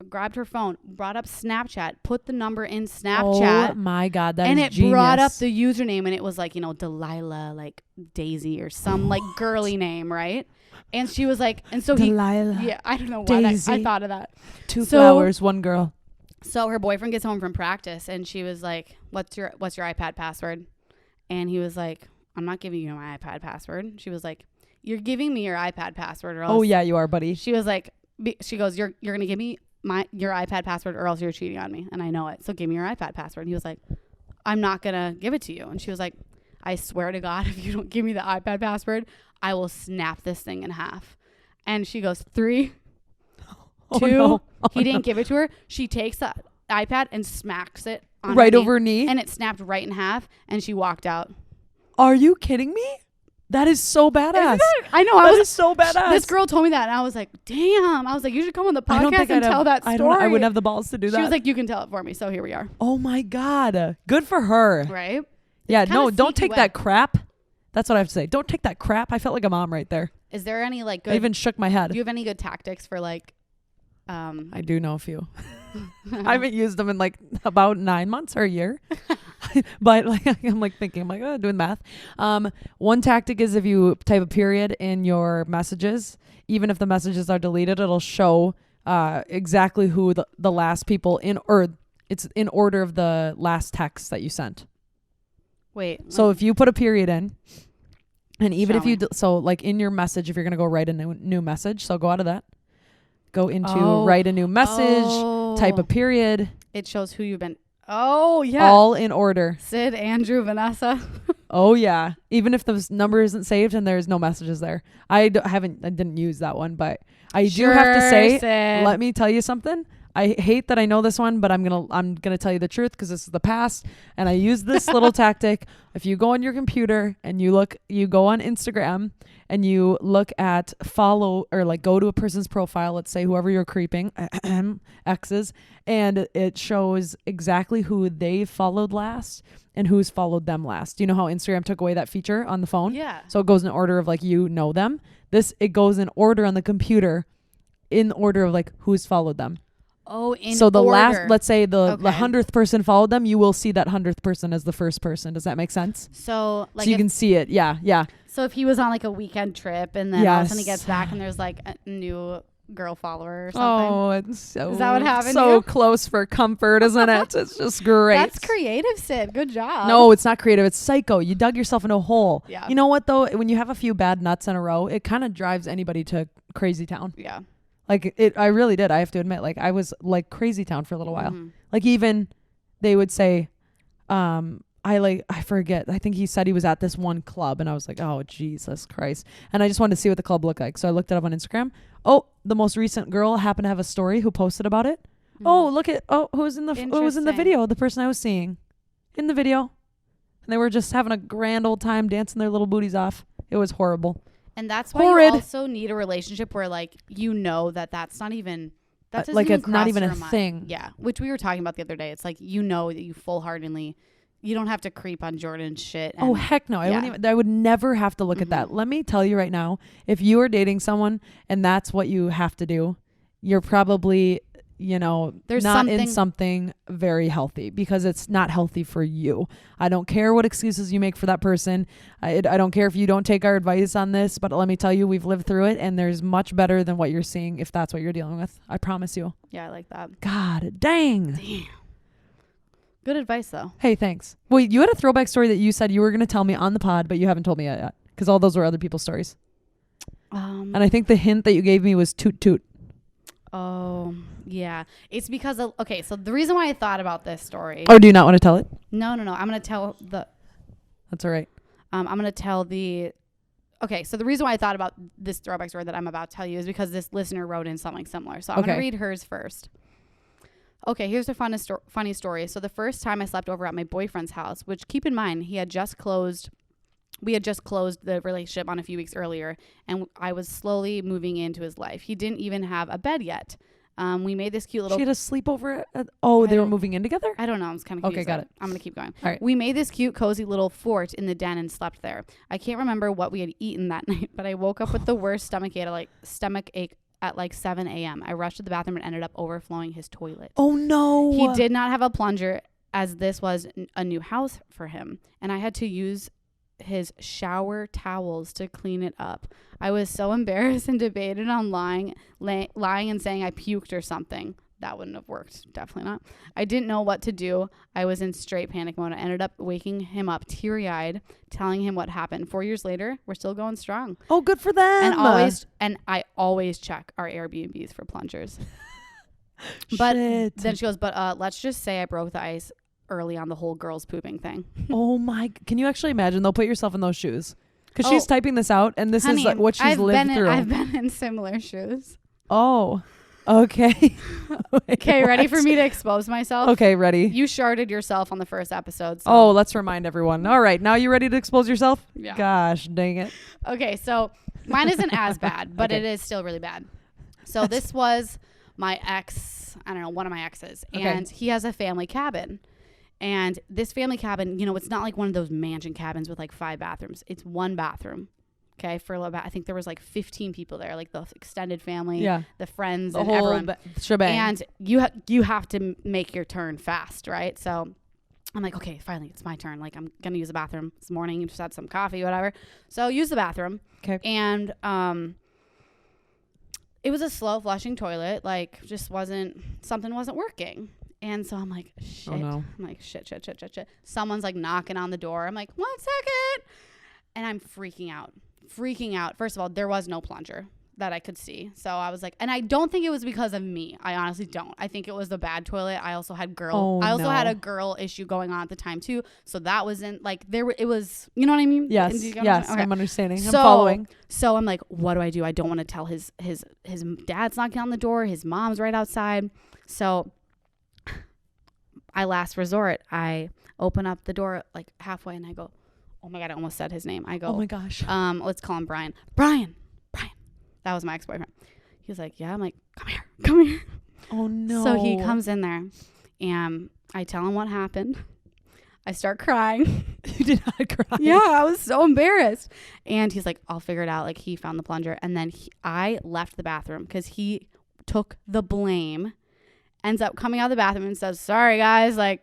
grabbed her phone, brought up Snapchat, put the number in Snapchat. Oh, my God. That and is it genius. brought up the username, and it was like, Delilah, like Daisy or some like girly name, right? And she was like, and so Delilah. yeah, I don't know why Daisy. I thought of that. Two flowers, one girl. So her boyfriend gets home from practice, and she was like, what's your iPad password? And he was like, I'm not giving you my iPad password. She was like, you're giving me your iPad password or else. Oh, yeah, you are, buddy. She was like, she goes, you're going to give me your iPad password or else you're cheating on me. And I know it. So give me your iPad password. And he was like, I'm not going to give it to you. And she was like, I swear to God, if you don't give me the iPad password, I will snap this thing in half. And she goes, 3, 2. No. He didn't give it to her. She takes the iPad and smacks it on Right her over her knee? and it snapped right in half. And she walked out. Are you kidding me? That is so badass. I know. That is so badass. This girl told me that, and I was like, damn. I was like, you should come on the podcast and tell that story. I wouldn't have the balls to do that. She was like, you can tell it for me. So here we are. Oh, my God. Good for her. Right? Yeah, kinda no, don't sneaky take that crap. That's what I have to say. Don't take that crap. I felt like a mom right there. Is there any like good? I even shook my head. Do you have any good tactics for like? I do know a few. I haven't used them in like about 9 months or a year. But like I'm like thinking, I'm like, oh, doing math. One tactic is if you type a period in your messages, even if the messages are deleted, it'll show exactly who the last people it's in order of the last text that you sent. Wait. So if you put a period in, and even Show if you me. so like in your message, if you're gonna go write a new message, so go out of that, go into Oh. write a new message, type a period. It shows who you've been. Oh yeah. All in order. Sid, Andrew, Vanessa. Oh yeah. Even if the number isn't saved and there's no messages there. I didn't use that one, but I do have to say, Sid. let me tell you something. I hate that I know this one, but I'm gonna tell you the truth because this is the past, and I use this little tactic. If you go on your computer and you go on Instagram and you look at follow or like go to a person's profile, let's say whoever you're creeping, exes, and it shows exactly who they followed last and who's followed them last. Do you know how Instagram took away that feature on the phone? Yeah. So it goes in order of like you know them. It goes in order on the computer, in order of like who's followed them. Oh, in so the order. last, let's say the 100th person followed them, you will see that 100th person as the first person. Does that make sense? So like so you can see it. Yeah. Yeah. So if he was on like a weekend trip and then all of a sudden he Yes. gets back and there's like a new girl follower or something. Oh, it's so, Is that what happened to so you? close for comfort, isn't it? It's just great. That's creative, Sid. Good job. No, it's not creative. It's psycho. You dug yourself into a hole. Yeah. You know what though? When you have a few bad nuts in a row, it kind of drives anybody to crazy town. Yeah. Like I really did. I have to admit, like I was like crazy town for a little while. Mhm. Like even they would say, I forget. I think he said he was at this one club and I was like, oh, Jesus Christ. And I just wanted to see what the club looked like. So I looked it up on Instagram. Oh, the most recent girl happened to have a story who posted about it. Mhm. Oh, look at, who was in the Interesting. video? The person I was seeing in the video. And they were just having a grand old time dancing their little booties off. It was horrible. And that's why Horrid. you also need a relationship where like that's not even Like, it's not even a thing. Yeah, which we were talking about the other day. It's like that you full-heartedly you don't have to creep on Jordan's shit. Oh, heck no. I would never have to look at that. Let me tell you right now, if you are dating someone and that's what you have to do, you're probably, there's not in something very healthy, because it's not healthy for you. I don't care what excuses you make for that person. I don't care if you don't take our advice on this, but let me tell you, we've lived through it, and there's much better than what you're seeing if that's what you're dealing with. I promise you. Yeah, I like that. God dang. Damn. Good advice, though. Hey, thanks. Wait, you had a throwback story that you said you were going to tell me on the pod, but you haven't told me yet, because all those were other people's stories. And I think the hint that you gave me was toot toot. Oh, yeah. It's because of, okay, so the reason why I thought about this story. Oh, do you not want to tell it? No. I'm going to tell the. That's all right. I'm going to tell the. Okay, so the reason why I thought about this throwback story that I'm about to tell you is because this listener wrote in something similar. So I'm going to read hers first. Okay, here's a funny story. So the first time I slept over at my boyfriend's house, which keep in mind, we had just closed the relationship on a few weeks earlier, and I was slowly moving into his life. He didn't even have a bed yet. We made this cute little... She had a sleepover they were moving in together? I don't know. I was kind of confused. Okay, got it. I'm going to keep going. All right. We made this cute, cozy little fort in the den and slept there. I can't remember what we had eaten that night, but I woke up with the worst stomach ache at like 7 a.m. I rushed to the bathroom and ended up overflowing his toilet. Oh, no. He did not have a plunger, as this was a new house for him, and I had to use his shower towels to clean it up. I was so embarrassed and debated on lying and saying I puked or something. That wouldn't have worked. Definitely not. I didn't know what to do. I was in straight panic mode. I ended up waking him up teary-eyed, telling him what happened. 4 years later, we're still going strong. Oh, good for them. And I always check our Airbnbs for plungers. But then she goes, let's just say I broke the ice early on the whole girls pooping thing. Oh my, can you actually imagine? They'll put yourself in those shoes. Because she's typing this out, and this is like what she's lived through. I've been in similar shoes. Oh, okay. Okay, ready for me to expose myself? Okay, ready. You sharded yourself on the first episode. So. Oh, let's remind everyone. All right, now you ready to expose yourself? Yeah. Gosh, dang it. Okay, so mine isn't as bad, but it is still really bad. So this was my ex, I don't know, one of my exes, and he has a family cabin. And this family cabin, it's not like one of those mansion cabins with like 5 bathrooms. It's 1 bathroom. Okay, for about, I think there was like 15 people there, like the extended family, the friends, the and whole everyone. Shebang. And you have to make your turn fast, right? So I'm like, okay, finally, it's my turn. Like, I'm gonna use the bathroom this morning and just had some coffee, whatever. So use the bathroom. Okay. And it was a slow flushing toilet. Like, something wasn't working. And so I'm like, shit. Oh, no. I'm like, shit. Someone's like knocking on the door. I'm like, 1 second. And I'm freaking out. First of all, there was no plunger that I could see. So I was like, and I don't think it was because of me. I honestly don't. I think it was the bad toilet. I also had had a girl issue going on at the time too. So that wasn't like it was, you know what I mean? Yes. Okay. I'm understanding. I'm following. So I'm like, what do? I don't want to tell his dad's knocking on the door. His mom's right outside. So last resort, I open up the door like halfway and I go, oh my God, I almost said his name. I go, oh my gosh. Let's call him Brian. Brian. That was my ex-boyfriend. He was like, yeah. I'm like, come here. Oh no. So he comes in there and I tell him what happened. I start crying. You did not cry. Yeah, I was so embarrassed. And he's like, I'll figure it out. Like, he found the plunger. And then I left the bathroom because he took the blame. Ends up coming out of the bathroom and says, sorry guys, like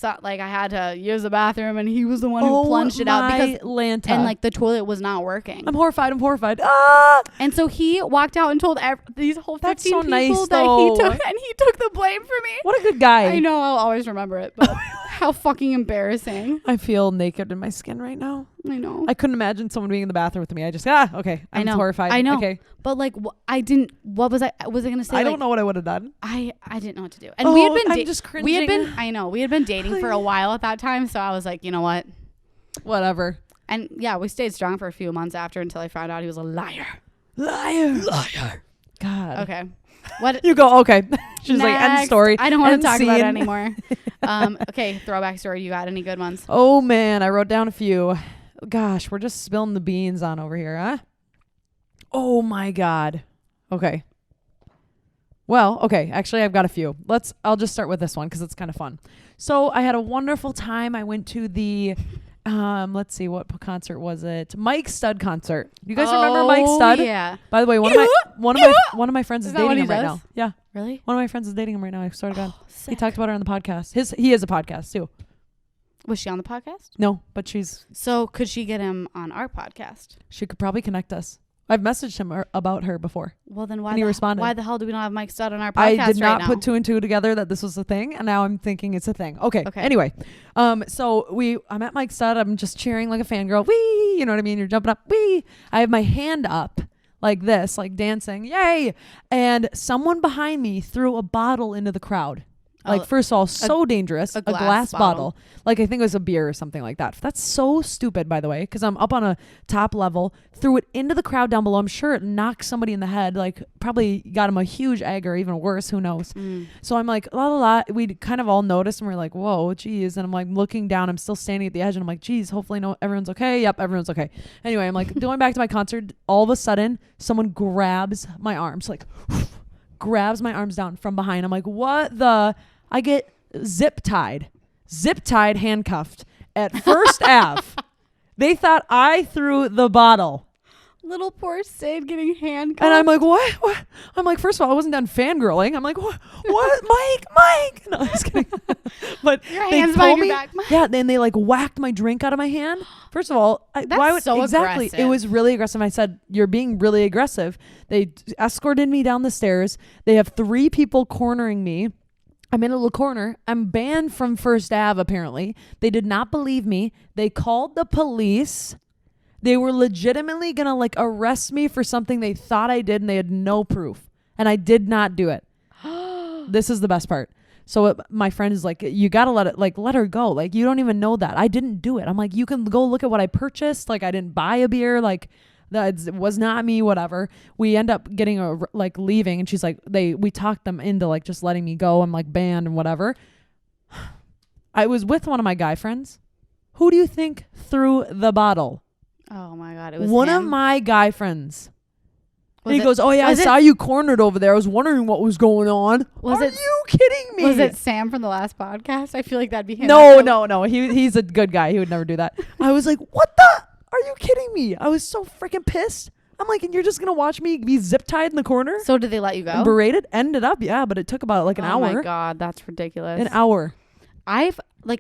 I had to use the bathroom, and he was the one who plunged it out because Lanta. And like the toilet was not working. I'm horrified. Ah! And so he walked out and told these whole 15 so people nice, that he took the blame for me. What a good guy. I know, I'll always remember it, but how fucking embarrassing. I feel naked in my skin right now. I know. I couldn't imagine someone being in the bathroom with me. I just okay. I'm horrified. I know. Okay. But like, what was I gonna say? I don't know what I would have done. I didn't know what to do. And we had been I'm just cringing. We had been dating for a while at that time, so I was like, you know what? Whatever. And yeah, we stayed strong for a few months after until I found out he was a liar. God. Okay. What you go? Okay. She's next. like, end story. I don't want to talk scene. about it anymore. Okay, throwback story. You got any good ones? Oh man, I wrote down a few. Gosh, we're just spilling the beans on over here, huh? Oh my God. Okay. Well, okay. Actually, I've got a few. I'll just start with this one because it's kind of fun. So I had a wonderful time. I went to the, let's see, what concert was it? Mike Stud concert. You guys remember Mike Stud? Yeah. By the way, one of my friends is that what dating he him right does? now. Yeah. Really? One of my friends is dating him right now. I swear to God. He Sick. talked about her on the podcast. He has a podcast too. Was she on the podcast? No, but So could she get him on our podcast? she could probably connect us. I've messaged him about her before. Well, then And he responded. why the hell do we not have Mike Stud on our podcast I did not right put now? 2 and 2 together that this was a thing, and now I'm thinking it's a thing. Okay. Okay. Anyway, so I'm at Mike Stud. I'm just cheering like a fangirl. Wee! You know what I mean? You're jumping up. Wee! I have my hand up like this, like dancing. Yay! And someone behind me threw a bottle into the crowd. Like, first of all, so dangerous. a A glass glass bottle. bottle. Like, I think it was a beer or something like that. That's so stupid, by the way, because I'm up on a top level, threw it into the crowd down below. I'm sure it knocked somebody in the head, like probably got him a huge egg or even worse. Who knows? So I'm like, la, la, la. We kind of all noticed and we're like, whoa, geez. And I'm like looking down. I'm still standing at the edge and I'm like, geez, hopefully everyone's okay. Yep, everyone's okay. Anyway, I'm like going back to my concert. All of a sudden, someone grabs my arms, like grabs my arms down from behind. I'm like, what the? I get zip tied, handcuffed at First Ave. They thought I threw the bottle. Little poor Syd getting handcuffed. And I'm like, what? I'm like, first of all, I wasn't done fangirling. I'm like, what? Mike? No, I'm just kidding. But Your they hands told behind your me, back, Mike. yeah, then they like whacked my drink out of my hand. First of all, That's so exactly? aggressive. It was really aggressive. I said, you're being really aggressive. They escorted me down the stairs. They have 3 people cornering me. I'm in a little corner. I'm banned from First Ave, apparently. They did not believe me. They called the police. They were legitimately going to like arrest me for something they thought I did and they had no proof. And I did not do it. This is the best part. So my friend is like, you got to let her go. Like, you don't even know that. I didn't do it. I'm like, you can go look at what I purchased. Like, I didn't buy a beer. Like, that was not me, whatever. We end up getting leaving, and she's like, we talked them into like just letting me go. I'm like banned and whatever. I was with one of my guy friends. Who do you think threw the bottle? Oh my God. It was One him? of my guy friends. And he Was it- goes, oh yeah, I was it- saw you cornered over there. I was wondering what was going on. Was Are it- you kidding me? Was it Sam from the last podcast? I feel like that'd be him. No. He's a good guy. He would never do that. I was like, what the? Are you kidding me? I was so freaking pissed. I'm like, and you're just going to watch me be zip tied in the corner? So did they let you go? And berated? Ended up, yeah, but it took about like an hour. Oh my God, that's ridiculous. An hour.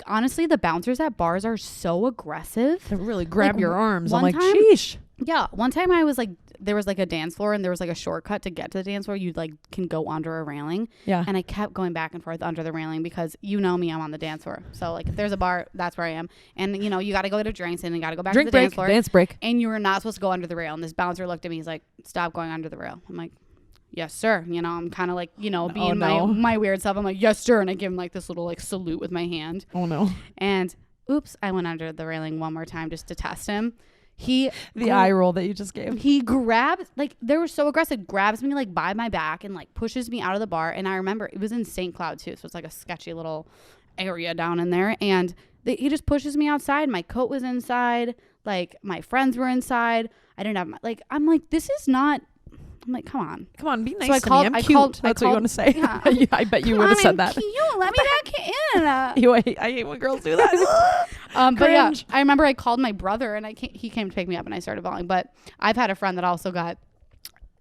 Honestly, the bouncers at bars are so aggressive. They really grab Like, your arms. one I'm like, time- sheesh. Yeah. One time I was like, there was like a dance floor and there was like a shortcut to get to the dance floor. You like can go under a railing. Yeah. And I kept going back and forth under the railing because you know me, I'm on the dance floor. So like if there's a bar, that's where I am. And you know, you got to go get a drinks and you got to go back Drink to the break, dance floor. dance break. And you were not supposed to go under the rail. And this bouncer looked at me. He's like, stop going under the rail. I'm like, yes, sir. You know, I'm kind of like, you know, being my weird self. I'm like, yes, sir. And I give him like this little like salute with my hand. Oh no. And oops, I went under the railing one more time just to test him. The eye roll that you just gave. He grabs, like, they were so aggressive, grabs me, like, by my back and, like, pushes me out of the bar. And I remember it was in St. Cloud, too. So it's, like, a sketchy little area down in there. And he just pushes me outside. My coat was inside. Like, my friends were inside. I didn't have my, like, I'm like, this is not, I'm like, come on. Be nice So I to called- me. I'm I cute. called- That's I what you called- want to say. Yeah. I bet you Come would have on, said I'm that. cute. Let me back in. I hate when girls do that. But yeah, Cringe. I remember I called my brother and he came to pick me up and I started bawling. But I've had a friend that also got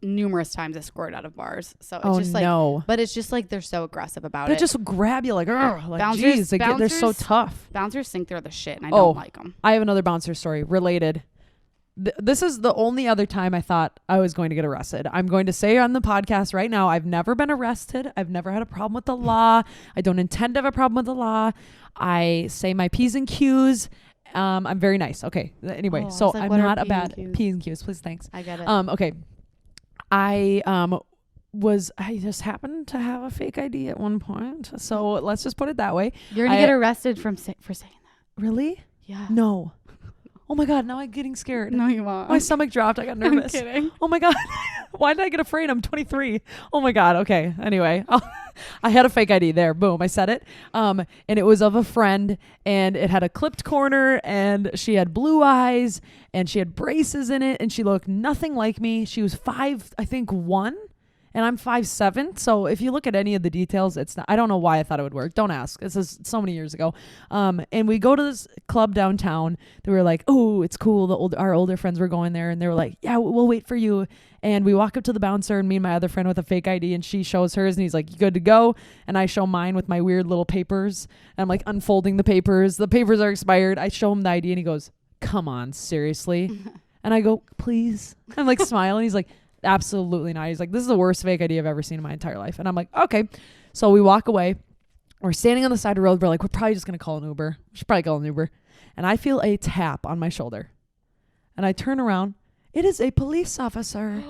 numerous times escorted out of bars. So it's just like, no. but it's just like they're so aggressive about They it. just grab you like, ugh, like Bouncers- geez, they're so bouncers- tough. Bouncers think they're the shit and I Oh. don't like them. I have another bouncer story related. This is the only other time I thought I was going to get arrested. I'm going to say on the podcast right now, I've never been arrested. I've never had a problem with the law. I don't intend to have a problem with the law. I say my P's and Q's. I'm very nice. Okay. Anyway, Oh, I so was like, I'm what are not a P bad and Qs? P's and Q's. Please, thanks. I get it. Okay. I just happened to have a fake ID at one point. So let's just put it that way. You're going to get arrested for saying that. Really? Yeah. No. Oh my God. Now I'm getting scared. No, you won't. My stomach dropped. I got nervous. I'm kidding. Oh my God. Why did I get afraid? I'm 23. Oh my God. Okay. Anyway, I had a fake ID there. Boom. I said it. And it was of a friend and it had a clipped corner and she had blue eyes and she had braces in it and she looked nothing like me. She was 5, I think 1. And I'm 5'7", so if you look at any of the details, it's not, I don't know why I thought it would work. Don't ask. This is so many years ago. And we go to this club downtown. They were like, oh, it's cool. Our older friends were going there, and they were like, yeah, we'll wait for you. And we walk up to the bouncer, and me and my other friend with a fake ID, and she shows hers, and he's like, you good to go? And I show mine with my weird little papers. And I'm like unfolding the papers. The papers are expired. I show him the ID, and he goes, come on, seriously? And I go, please. I'm like smiling. He's like, absolutely not. He's like, this is the worst fake ID I've ever seen in my entire life. And I'm like, okay. So we walk away. We're standing on the side of the road. We're like, we're probably just going to call an Uber. We should probably call an Uber. And I feel a tap on my shoulder. And I turn around. It is a police officer.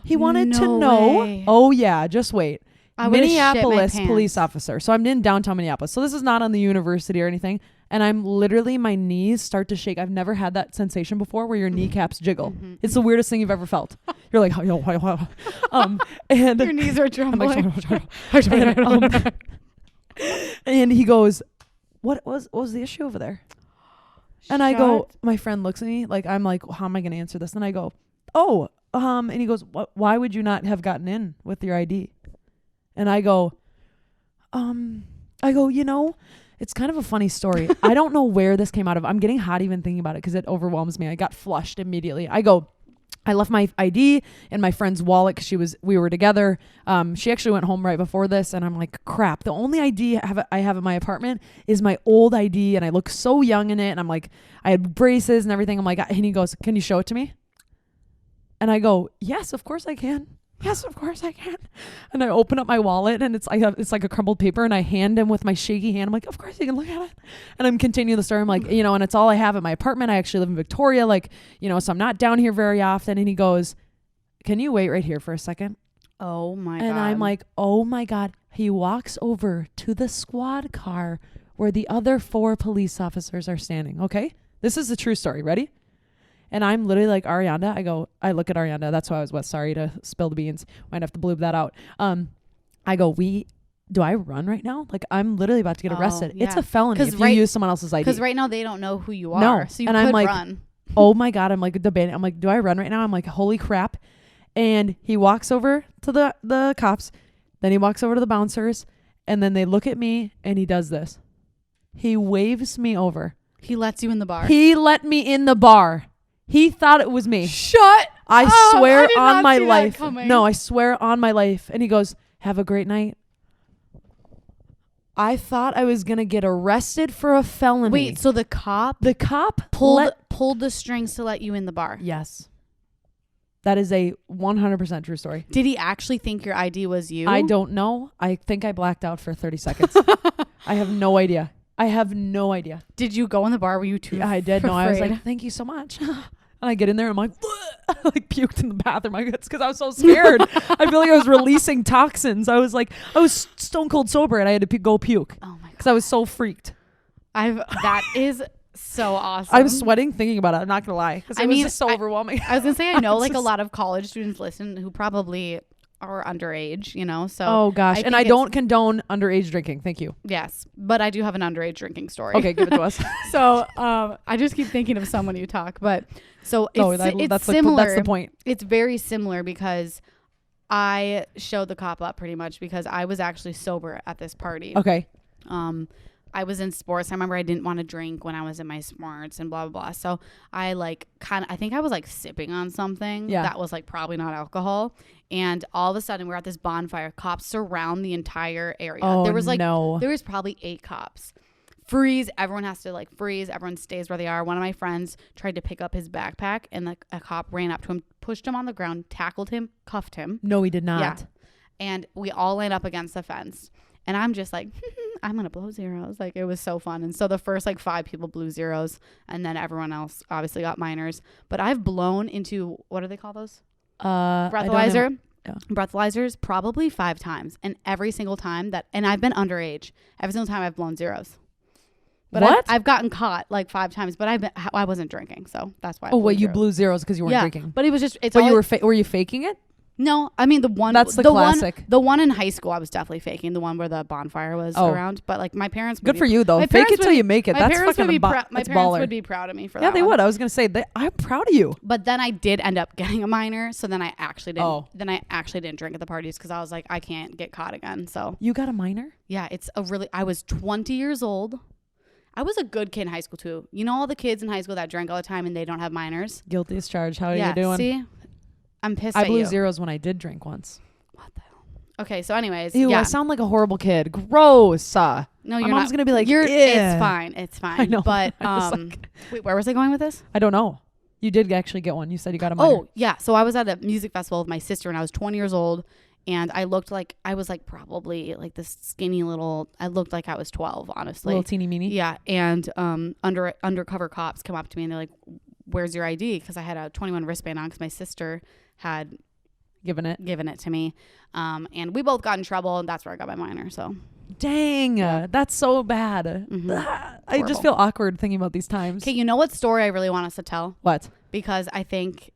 He wanted to know. Way. Oh, yeah. Just wait. I would've shit my Minneapolis pants. police officer. So I'm in downtown Minneapolis. So this is not on the university or anything. And I'm literally, my knees start to shake. I've never had that sensation before where your kneecaps jiggle. Mm-hmm. It's the weirdest thing you've ever felt. You're like, and Your knees are I'm trembling. like, and he goes, what was the issue over there? And I go, my friend looks at me like, I'm like, how am I going to answer this? And I go, and he goes, why would you not have gotten in with your ID? And I go, it's kind of a funny story. I don't know where this came out of. I'm getting hot even thinking about it because it overwhelms me. I got flushed immediately. I go, I left my ID in my friend's wallet because we were together. She actually went home right before this, and I'm like, crap. The only ID I have in my apartment is my old ID, and I look so young in it. And I'm like, I had braces and everything. I'm like, and he goes, can you show it to me? And I go, yes, of course I can. Yes, of course I can. And I open up my wallet, and it's like a crumpled paper, and I hand him with my shaky hand. I'm like, of course you can look at it. And I'm continuing the story. I'm like, and it's all I have at my apartment. I actually live in Victoria, so I'm not down here very often. And he goes, can you wait right here for a second? Oh my God. And I'm like, oh my God. He walks over to the squad car where the other 4 police officers are standing. Okay. This is the true story. Ready? And I'm literally like, Ariana, I look at Ariana. That's why I was sorry to spill the beans. Might have to bloop that out. I go, do I run right now? Like, I'm literally about to get arrested. Yeah. It's a felony if you use someone else's ID. Because right now they don't know who you are. No. So you And could I'm like, run. oh my God. I'm like debating. I'm like, do I run right now? I'm like, holy crap. And he walks over to the cops. Then he walks over to the bouncers. And then they look at me, and he does this. He waves me over. He lets you in the bar. He let me in the bar. He thought it was me. Shut I swear did on not my see that life. coming. No, I swear on my life. And he goes, have a great night. I thought I was going to get arrested for a felony. Wait, so the cop pulled the strings to let you in the bar? Yes. That is a 100% true story. Did he actually think your ID was you? I don't know. I think I blacked out for 30 seconds. I have no idea. Did you go in the bar? Were you too Yeah, I did. No, I was afraid? like, thank you so much. And I get in there and I'm like, I like puked in the bathroom. It's because I was so scared. I feel like I was releasing toxins. I was stone cold sober, and I had to go puke. Oh my God. Because I was so freaked. That is so awesome. I'm sweating thinking about it. I'm not going to lie. Because it was just so overwhelming. I was going to say, I know a lot of college students listen who probably are underage, so. Oh gosh. And I don't condone underage drinking. Thank you. Yes. But I do have an underage drinking story. Okay, give it to us. So I just keep thinking of someone you talk, but so it's that's similar. That's the point. It's very similar because I showed the cop up pretty much because I was actually sober at this party. Okay. I was in sports. I remember I didn't want to drink when I was in my sports and blah, blah, blah. So I I think I was sipping on something that was probably not alcohol. And all of a sudden we're at this bonfire. Cops surround the entire area. Oh, there was no. There was probably 8 cops. Freeze. Everyone has to freeze. Everyone stays where they are. One of my friends tried to pick up his backpack and a cop ran up to him, pushed him on the ground, tackled him, cuffed him. No, he did not. Yeah. And we all line up against the fence. And I'm just like, I'm going to blow zeros. It was so fun. And so the first 5 people blew zeros. And then everyone else obviously got minors. But I've blown into, what do they call those? Breathalyzer. Yeah. Breathalyzers probably 5 times. And every single time and I've been underage. Every single time I've blown zeros. But what? I've gotten caught 5 times. But I wasn't drinking. So that's why. You blew zeros because you weren't drinking. But it was just, were you faking it? No, I mean the one. That's the classic. The one in high school, I was definitely faking. The one where the bonfire was around. But like my parents. Good for you though. Fake it till you make it. That's fucking my that's parents baller. would be proud of me for that. Yeah, they one. would. I was gonna say I'm proud of you. But then I did end up getting a minor, so then I actually didn't. Oh. Then I actually didn't drink at the parties because I was like, I can't get caught again. So You got a minor? yeah, I was 20 years old. I was a good kid in high school too. You know all the kids in high school that drank all the time and they don't have minors? Guilty as charged. How are Yeah, you doing? see? I'm pissed I at blew you. zeros when I did drink once. What the hell? Okay, so anyways. Ew, yeah. I sound like a horrible kid. Gross. No, My you're mom's not. gonna be like, It's "Ew." fine. It's fine. I know. But I was like- wait, where was I going with this? I don't know. You did actually get one. You said you got a minor. Oh, yeah. So I was at a music festival with my sister and I was 20 years old and I looked like I was like probably like this skinny I looked like I was 12, honestly. Little teeny meeny. Yeah. And undercover cops come up to me and they're like, where's your ID? Because I had a 21 wristband on because my sister had Given it. to me. And we both got in trouble and that's where I got my minor. So Dang. That's so bad. Mhm. I just Horrible. feel awkward thinking about these times. okay, you know what story I really want us to tell? What? Because I think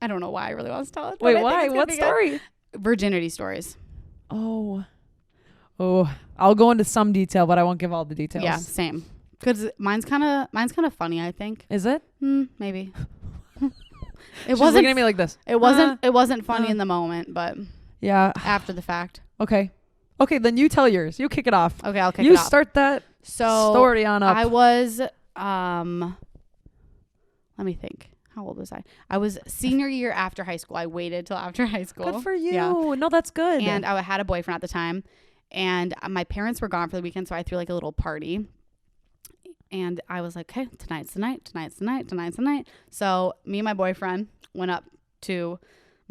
I don't know why I really want us to tell it. but Wait, I think why? it's gonna What be good. story? Virginity stories. Oh, I'll go into some detail, but I won't give all the details. Yeah, same. Because mine's kind of funny. I think. Is it? Maybe. She's looking at me like this. It wasn't funny in the moment, but Yeah. after the fact. Okay, then you tell yours. You kick it off. Okay, I'll kick You it off. start that story on up. I was let me think. How old was I? I was senior year after high school. I waited till after high school. Good for you. Yeah. No, that's good. And I had a boyfriend at the time, and my parents were gone for the weekend, so I threw like a little party. And I was like, okay, tonight's the night. So me and my boyfriend went up to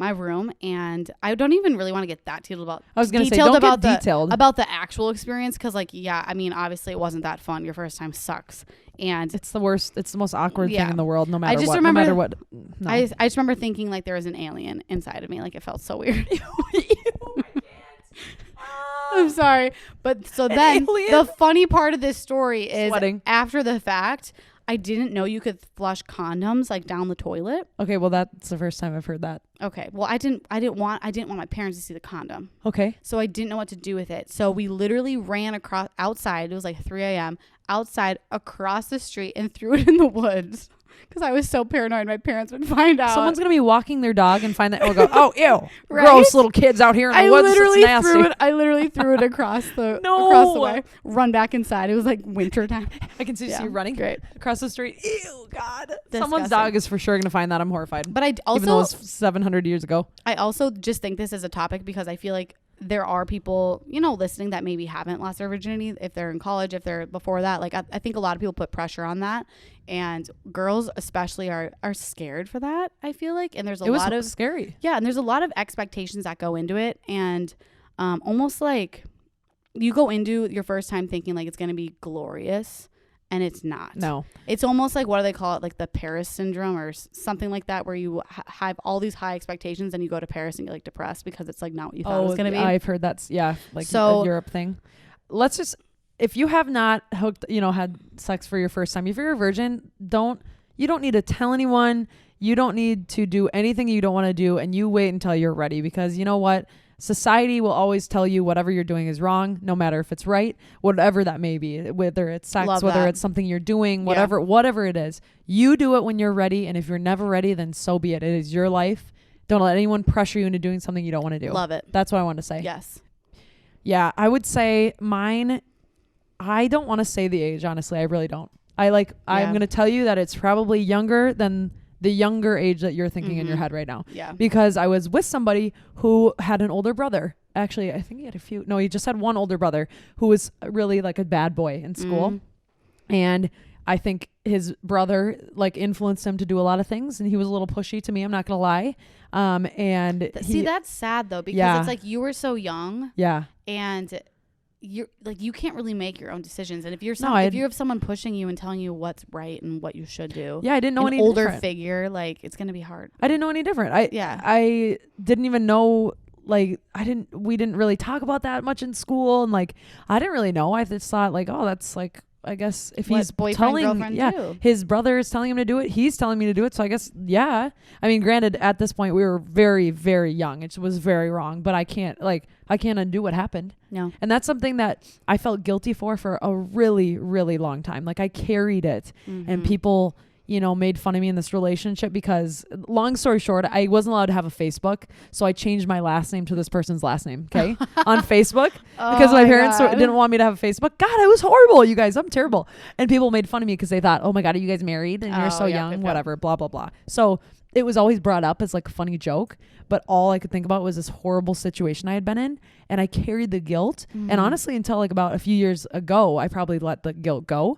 my room, and I don't even really want to get that detailed about. I was gonna say, don't get detailed about the actual experience, because like, yeah, I mean, obviously it wasn't that fun. Your first time sucks, and It's the worst. It's the most awkward Yeah. thing in the world. No matter just what. remember- no matter what. No. I just remember thinking like there was an alien inside of me. Like it felt so weird. I'm sorry, but so then alien? the funny part of this story is Sweating. after the fact, I didn't know you could flush condoms like down the toilet. Okay, well that's the first time I've heard that. Okay, well I didn't want my parents to see the condom, Okay. so I didn't know what to do with it. So we literally ran across outside. It was like 3 a.m. outside across the street and threw it in the woods because I was so paranoid my parents would find out. Someone's gonna be walking their dog and find that and go, oh ew, Right? gross little kids out here in the I woods. literally It's nasty. threw it. I literally threw it across the across the way. Run back inside. It was like winter time. I can see Yeah, you running great. across the street. Ew, God. Someone's Disgusting. dog is for sure gonna find that. I'm horrified. But I Even though also it was 700 years ago. I also just think this is a topic because I feel like there are people, listening that maybe haven't lost their virginity if they're in college, if they're before that. Like I think a lot of people put pressure on that, and girls especially are scared for that. I feel like, and there's a lot of scary. yeah, and there's a lot of expectations that go into it, and almost like you go into your first time thinking like it's gonna be glorious. And it's not. No. It's almost like, what do they call it? Like the Paris syndrome or something like that, where you have all these high expectations and you go to Paris and you're like depressed because it's like not what you thought it was going to be. I've heard that's like So- a Europe thing. Let's just, if you have not had sex for your first time, if you're a virgin, you don't need to tell anyone. You don't need to do anything you don't want to do, and you wait until you're ready, because you know what? Society will always tell you whatever you're doing is wrong, no matter if it's right, whatever that may be, whether it's sex, Love whether that. it's something you're doing, Yeah. whatever it is. You do it when you're ready, and if you're never ready, then so be it. It is your life. Don't let anyone pressure you into doing something you don't want to do. Love it. That's what I want to say. Yes. Yeah, I would say mine, I don't want to say the age, honestly. I really don't. I'm going to tell you that it's probably younger than the younger age that you're thinking in your head right now. Yeah. Because I was with somebody who had an older brother. Actually, I think he had a few. No, he just had one older brother who was really like a bad boy in school. And I think his brother influenced him to do a lot of things, and he was a little pushy to me. I'm not going to lie. See, that's sad though, because Yeah. it's like you were so young yeah. and you're like, you can't really make your own decisions. And if you're No, if you have someone pushing you and telling you what's right and what you should do, Yeah, I didn't know an any older different. figure, like it's going to be hard. I didn't know any different. Yeah. I didn't even know, we didn't really talk about that much in school, and I didn't really know. I just thought oh, that's I guess if What, he's boyfriend, telling, girlfriend too? his brother is telling him to do it. He's telling me to do it. So I guess, yeah. I mean, granted, at this point we were very, very young. It was very wrong, but I can't undo what happened. No. And that's something that I felt guilty for a really, really long time. Like I carried it, and people, made fun of me in this relationship because, long story short, I wasn't allowed to have a Facebook. So I changed my last name to this person's last name, okay, on Facebook because my parents didn't want me to have a Facebook. God, I was horrible, you guys. I'm terrible. And people made fun of me because they thought, oh my God, are you guys married? And you're so young, whatever, blah, blah, blah. So it was always brought up as like a funny joke, but all I could think about was this horrible situation I had been in, and I carried the guilt. And honestly, until like about a few years ago, I probably let the guilt go.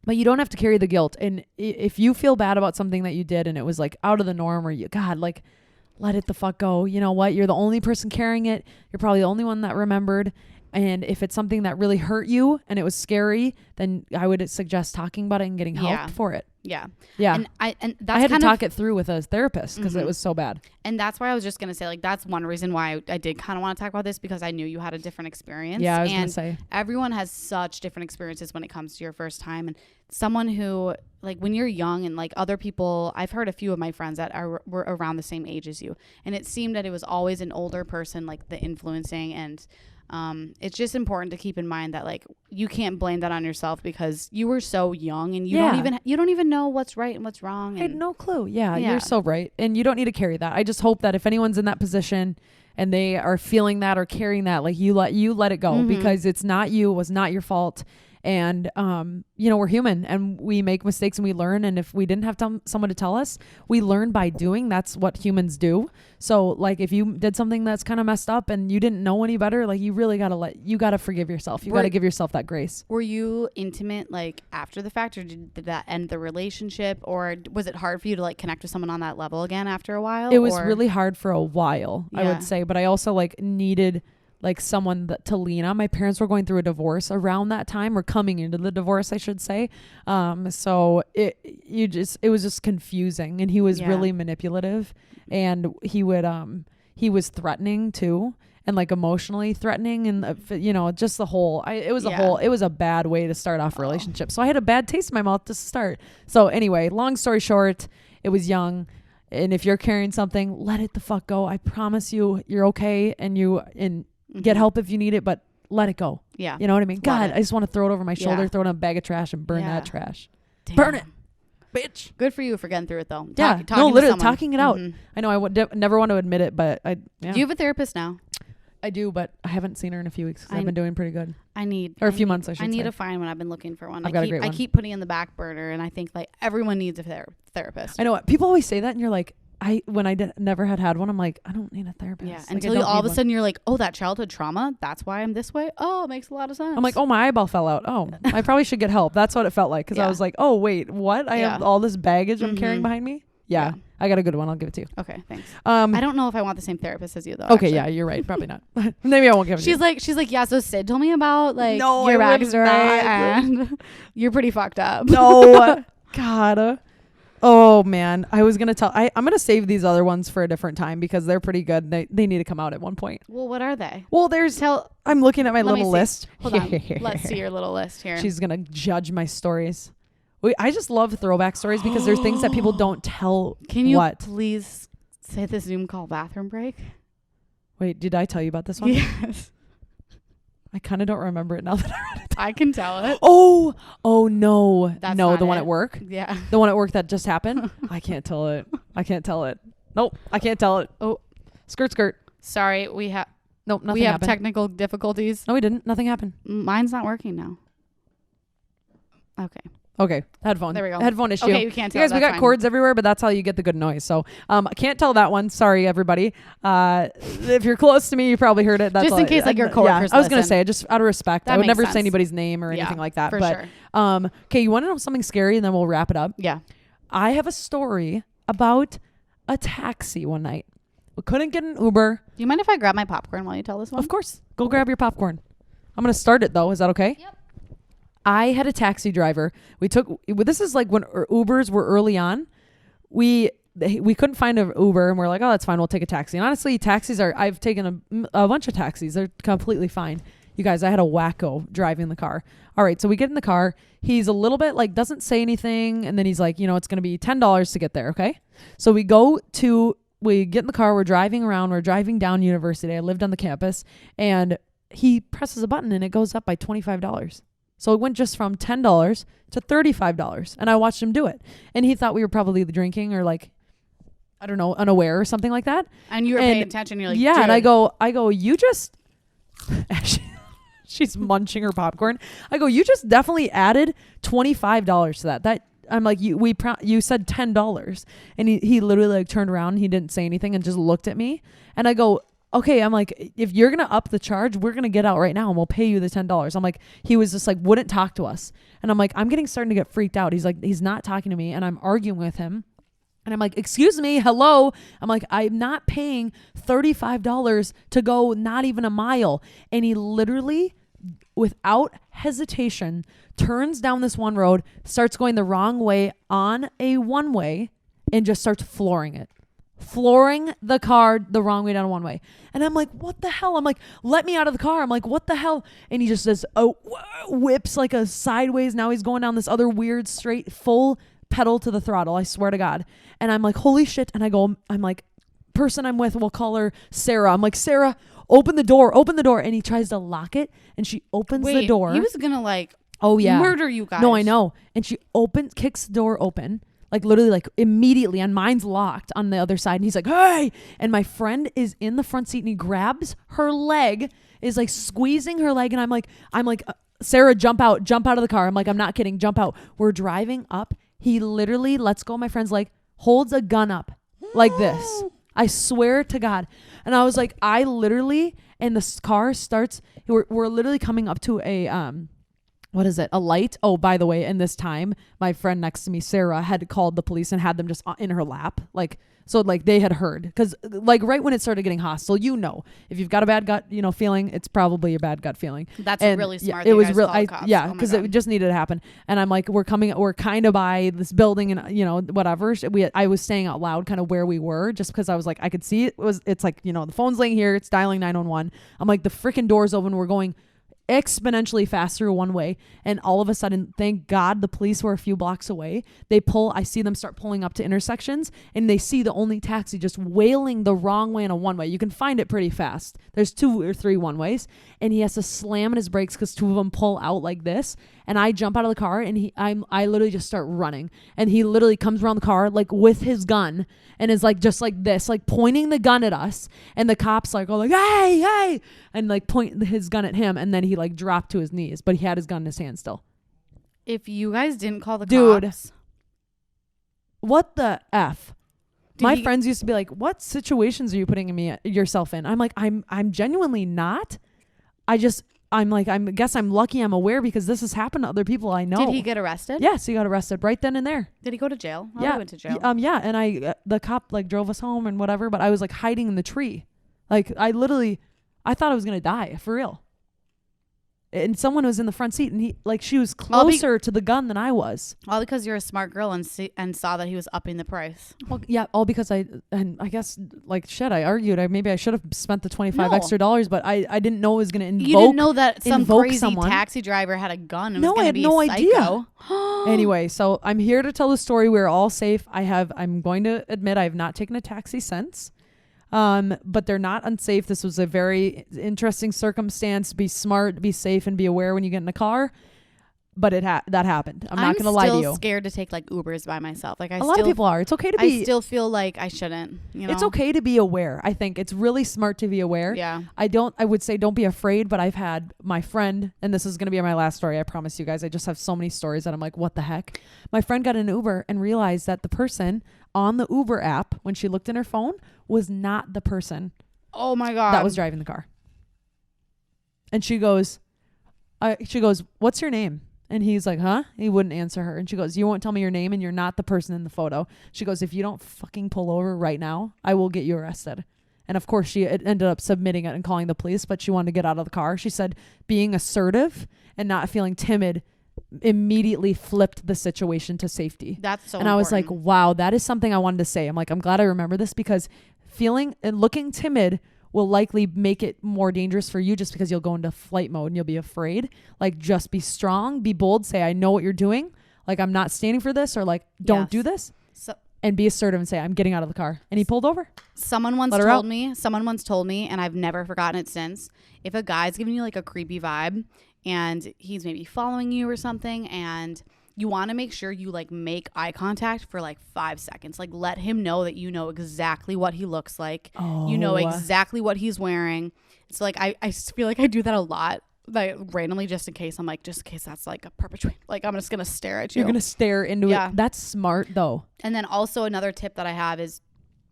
But you don't have to carry the guilt. And if you feel bad about something that you did and it was like out of the norm, or let it the fuck go. You know what? You're the only person carrying it. You're probably the only one that remembered. And if it's something that really hurt you and it was scary, then I would suggest talking about it and getting help for it. Yeah. Yeah. And that's I had to kind talk it through with a therapist because it was so bad. And that's why I was just going to say, like, that's one reason why I did kind of want to talk about this, because I knew you had a different experience. Yeah, I was going to say. Everyone has such different experiences when it comes to your first time. And someone who, like, when you're young and, like, other people, I've heard a few of my friends that were around the same age as you. And it seemed that it was always an older person, like, the influencing. And it's just important to keep in mind that, like, you can't blame that on yourself because you were so young and you don't even know what's right and what's wrong. I had no clue. Yeah, you're so right. And you don't need to carry that. I just hope that if anyone's in that position and they are feeling that or carrying that, like, you let it go because it's not you. It was not your fault. And, we're human and we make mistakes and we learn. And if we didn't have someone to tell us, we learn by doing. That's what humans do. So, like, if you did something that's kind of messed up and you didn't know any better, like, you really got to forgive yourself. You got to give yourself that grace. Were you intimate, like, after the fact, or did that end the relationship, or was it hard for you to, like, connect with someone on that level again after a while? It was really hard for a while, I would say. But I also, like, needed, like, someone to lean on. My parents were going through a divorce around that time, or coming into the divorce, I should say. So it was just confusing, and he was really manipulative, and he was threatening too, and, like, emotionally threatening, and just the whole, it was a bad way to start off a relationship. So I had a bad taste in my mouth to start. So anyway, long story short, it was young. And if you're carrying something, let it the fuck go. I promise you're okay, and get help if you need it, but let it go. Yeah. You know what I mean? God, it. I just want to throw it over my shoulder, throw it in a bag of trash, and burn that trash. Damn. Burn it, bitch. Good for you for getting through it, though. Literally talking it out. I know I would never want to admit it, but Do you have a therapist now? I do, but I haven't seen her in a few weeks because I've been doing pretty good. A few months, I should say. I need to find one. I've been looking for one. I've got a great one. I keep putting it in the back burner, and I think, like, everyone needs a therapist. I know. People always say that, and you're like, when I never had one, I'm like, I don't need a therapist. Yeah, like, until all of a sudden you're like, oh, that childhood trauma, that's why I'm this way. Oh, it makes a lot of sense. I'm like, oh, my eyeball fell out. Oh, I probably should get help. That's what it felt like, because I was like, oh, wait, what? I have all this baggage I'm carrying behind me? Yeah. I got a good one. I'll give it to you. Okay, thanks. I don't know if I want the same therapist as you, though. Okay, yeah, you're right. Probably not. Maybe I won't give it to you. She's like, yeah, so Sid told me about, like, your backstory, and you're pretty fucked up. No. God. Oh, man. I was going to I'm going to save these other ones for a different time because they're pretty good. They need to come out at one point. Well, what are they? Well, I'm looking at my little list. Hold on. Let's see your little list here. She's going to judge my stories. I just love throwback stories because there's things that people don't tell. Can you please say the Zoom call bathroom break? Wait, did I tell you about this one? Yes. I kind of don't remember it now that I read it. I can tell it. Oh no. That's no, not the one it. at work? Yeah. The one at work that just happened? I can't tell it. Nope, I can't tell it. Oh. Skirt. Sorry, Nope, nothing we have happened. technical difficulties. No, we didn't. Nothing happened. Mine's not working now. Okay, headphone. There we go. Headphone issue. Okay, you can't tell. You guys, we got cords everywhere, but that's how you get the good noise. So I can't tell that one. Sorry, everybody. If you're close to me, you probably heard it. That's just in case, like, your coworkers. I was going to say, just out of respect, I would never sense. say anybody's name or anything like that. For but, sure. Okay, you want to know something scary, and then we'll wrap it up? Yeah. I have a story about a taxi one night. We couldn't get an Uber. Do you mind if I grab my popcorn while you tell this one? Of course. Go grab your popcorn. I'm going to start it, though. Is that okay? Yep. I had a taxi driver. This is like when Ubers were early on. We couldn't find an Uber, and we're like, oh, that's fine. We'll take a taxi. And honestly, I've taken a bunch of taxis. They're completely fine. You guys, I had a wacko driving the car. All right, so we get in the car. He's a little bit like doesn't say anything, and then he's like, it's going to be $10 to get there, okay? So we get in the car, we're driving around, we're driving down University. I lived on the campus, and he presses a button and it goes up by $25. So it went just from $10 to $35, and I watched him do it. And he thought we were probably drinking or like, I don't know, unaware or something like that. And you were paying attention. You're like, yeah. dude. And I go, you just, she's munching her popcorn. I go, you just definitely added $25 to that. I'm like, you said $10, and he literally like turned around, he didn't say anything and just looked at me, and I go, okay, I'm like, if you're gonna up the charge, we're gonna get out right now and we'll pay you the $10. I'm like, he was just like wouldn't talk to us, and I'm like, I'm starting to get freaked out. He's like, he's not talking to me, and I'm arguing with him. And I'm like, excuse me, hello. I'm like, I'm not paying $35 to go not even a mile. And he literally, without hesitation, turns down this one road, starts going the wrong way on a one-way, and just starts flooring it. Flooring the car the wrong way down a one-way. And I'm like, what the hell? I'm like, let me out of the car. I'm like, what the hell? And he just says, whips like a sideways. Now he's going down this other weird straight full pedal to the throttle, I swear to God. And I'm like, holy shit. And I'm like, person I'm with, we'll call her Sarah. I'm like, Sarah, open the door. And he tries to lock it, and she opens the door. He was gonna like, oh yeah, murder you guys. No, I know. And she kicks the door open, like literally like immediately, and mine's locked on the other side. And he's like, hey, and my friend is in the front seat, and he grabs her leg, is like squeezing her leg. And I'm like, Sarah, jump out of the car. I'm like, I'm not kidding. Jump out. We're driving up. He literally lets go of my friend's leg, holds a gun up like this. I swear to God. And I was like, and the car starts, we're literally coming up to a, a light. Oh, by the way, in this time, my friend next to me, Sarah, had called the police and had them just in her lap. So they had heard, because like right when it started getting hostile, if you've got a bad gut, feeling, it's probably a bad gut feeling. That's really smart. Yeah, it was real. Yeah, because it just needed to happen. And I'm like, we're kind of by this building, and whatever. I was saying out loud kind of where we were, just because I was like, I could see it's like, the phone's laying here, it's dialing 911. I'm like, the freaking door's open. We're going exponentially faster one way, and all of a sudden, thank God the police were a few blocks away. I see them start pulling up to intersections, and they see the only taxi just wailing the wrong way in a one-way. You can find it pretty fast. There's 2 or 3 one-ways, and he has to slam in his brakes because 2 of them pull out like this. And I jump out of the car, and I literally just start running, and he literally comes around the car like with his gun, and is like just like this, like pointing the gun at us, and the cops like go like, hey, and like point his gun at him, and then he like dropped to his knees, but he had his gun in his hand still. If you guys didn't call the Dude, cops, what the F? My friends used to be like, what situations are you putting yourself in? I'm like, I'm genuinely not. I guess I'm lucky I'm aware, because this has happened to other people I know. Did he get arrested? Yes, he got arrested right then and there. Did he go to jail? Yeah. He went to jail. Yeah, and the cop like drove us home and whatever, but I was like hiding in the tree. Like I thought I was going to die, for real. And someone was in the front seat, and she was closer to the gun than I was. All because you're a smart girl and saw that he was upping the price. Well, yeah, all because I guess like shit. I argued. Maybe I should have spent the $25 extra, but I didn't know it was going to invoke. You didn't know that some crazy someone. Taxi driver had a gun. And No, was I had be no a idea. Psycho. Anyway, so I'm here to tell the story. We're all safe. I'm going to admit I have not taken a taxi since. But they're not unsafe. This was a very interesting circumstance. Be smart, be safe, and be aware when you get in a car. But that happened. I'm not going to lie to you. I'm still scared to take like Ubers by myself. Like a lot of people are. It's okay to be. I still feel like I shouldn't. It's okay to be aware. I think it's really smart to be aware. Yeah. I would say don't be afraid. But I've had my friend, and this is going to be my last story. I promise you guys. I just have so many stories that I'm like, what the heck? My friend got in an Uber and realized that the person on the Uber app, when she looked in her phone, was not the person. Oh my God. That was driving the car. And she goes, what's your name? And he's like, huh? He wouldn't answer her. And she goes, you won't tell me your name, and you're not the person in the photo. She goes, if you don't fucking pull over right now, I will get you arrested. And of course, she ended up submitting it and calling the police, but she wanted to get out of the car. She said being assertive and not feeling timid immediately flipped the situation to safety. That's so And I was like, wow, that is something I wanted to say. I'm like, I'm glad I remember this, because feeling and looking timid will likely make it more dangerous for you just because you'll go into flight mode and you'll be afraid. Like, just be strong, be bold, say, I know what you're doing. Like, I'm not standing for this, or like, don't do this. So, and be assertive and say, I'm getting out of the car. And he pulled over. Someone once told me, and I've never forgotten it since, if a guy's giving you like a creepy vibe and he's maybe following you or something, and you want to make sure you like make eye contact for like 5 seconds. Like, let him know that you know exactly what he looks like. You know exactly what he's wearing. So like, I feel like I do that a lot. Like, randomly, just in case that's like a perpetrator. Like, I'm just gonna stare at you. You're gonna stare into it. That's smart though. And then also another tip that I have is,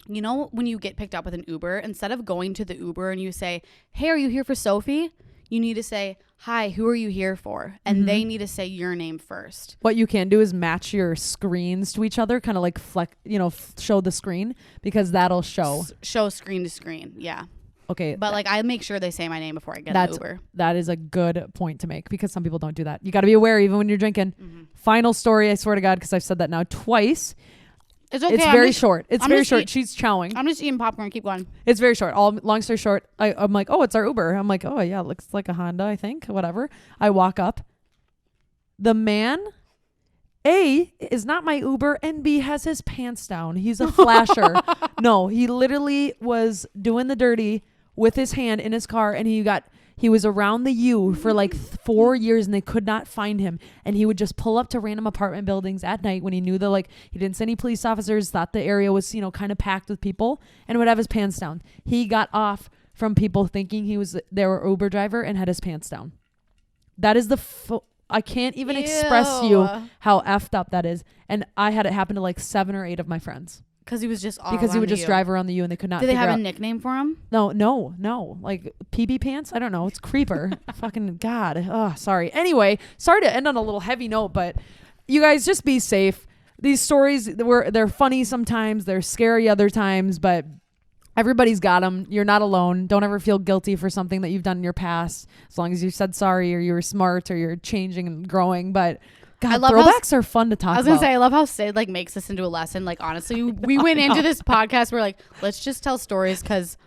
you know, when you get picked up with an Uber, instead of going to the Uber and you say, hey, are you here for Sophie? You need to say, hi, who are you here for? And they need to say your name first. What you can do is match your screens to each other, kind of like show the screen, because that'll show screen to screen. Yeah. Okay. But like, I make sure they say my name before I get an Uber. That is a good point to make, because some people don't do that. You got to be aware even when you're drinking. Final story, I swear to God, because I've said that now twice. It's okay. It's very short. It's very short. She's chowing. I'm just eating popcorn. Keep going. It's very short. Long story short, I'm like, oh, it's our Uber. I'm like, oh yeah, it looks like a Honda, I think. Whatever. I walk up. The man, A, is not my Uber, and B, has his pants down. He's a flasher. No, he literally was doing the dirty with his hand in his car, and he was around the U for like 4 years, and they could not find him. And he would just pull up to random apartment buildings at night when he knew that, like, he didn't see any police officers, thought the area was, kind of packed with people, and would have his pants down. He got off from people thinking they were Uber driver and had his pants down. That is I can't even express you how effed up that is. And I had it happen to like 7 or 8 of my friends. Because he was just he would just drive around the U, and they could not. Did they have a nickname for him? No. Like PB pants? I don't know. It's Creeper. Fucking God. Oh, sorry. Anyway, sorry to end on a little heavy note, but you guys just be safe. These stories, they're funny sometimes, they're scary other times, but everybody's got them. You're not alone. Don't ever feel guilty for something that you've done in your past, as long as you said sorry, or you were smart, or you're changing and growing. But God, throwbacks are fun to talk about. I was going to say, I love how Syd like makes this into a lesson. Like, honestly, we went into this podcast, we're like, let's just tell stories, because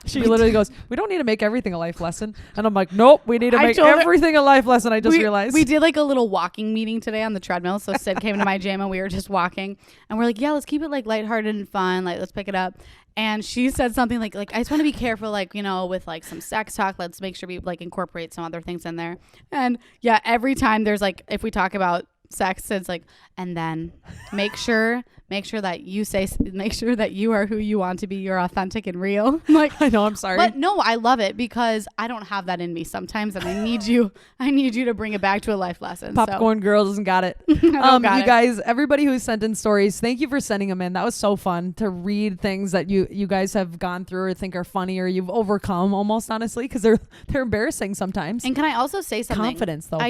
she literally goes, we don't need to make everything a life lesson. And I'm like, nope, we need to make everything a life lesson. I just realized. We did like a little walking meeting today on the treadmill. So Syd came into my gym and we were just walking. And we're like, yeah, let's keep it like lighthearted and fun. Like, let's pick it up. And she said something like I just want to be careful, like, with like some sex talk. Let's make sure we like incorporate some other things in there. And yeah, every time there's like, if we talk about sex, it's like, and then make sure that you are who you want to be. You're authentic and real. I'm like, I know, I'm sorry, but no, I love it, because I don't have that in me sometimes, and I need you to bring it back to a life lesson. Popcorn girl doesn't got it. You guys, everybody who sent in stories, thank you for sending them in. That was so fun to read things that you guys have gone through or think are funny, or you've overcome, almost, honestly, because they're embarrassing sometimes. And can I also say something? Confidence though.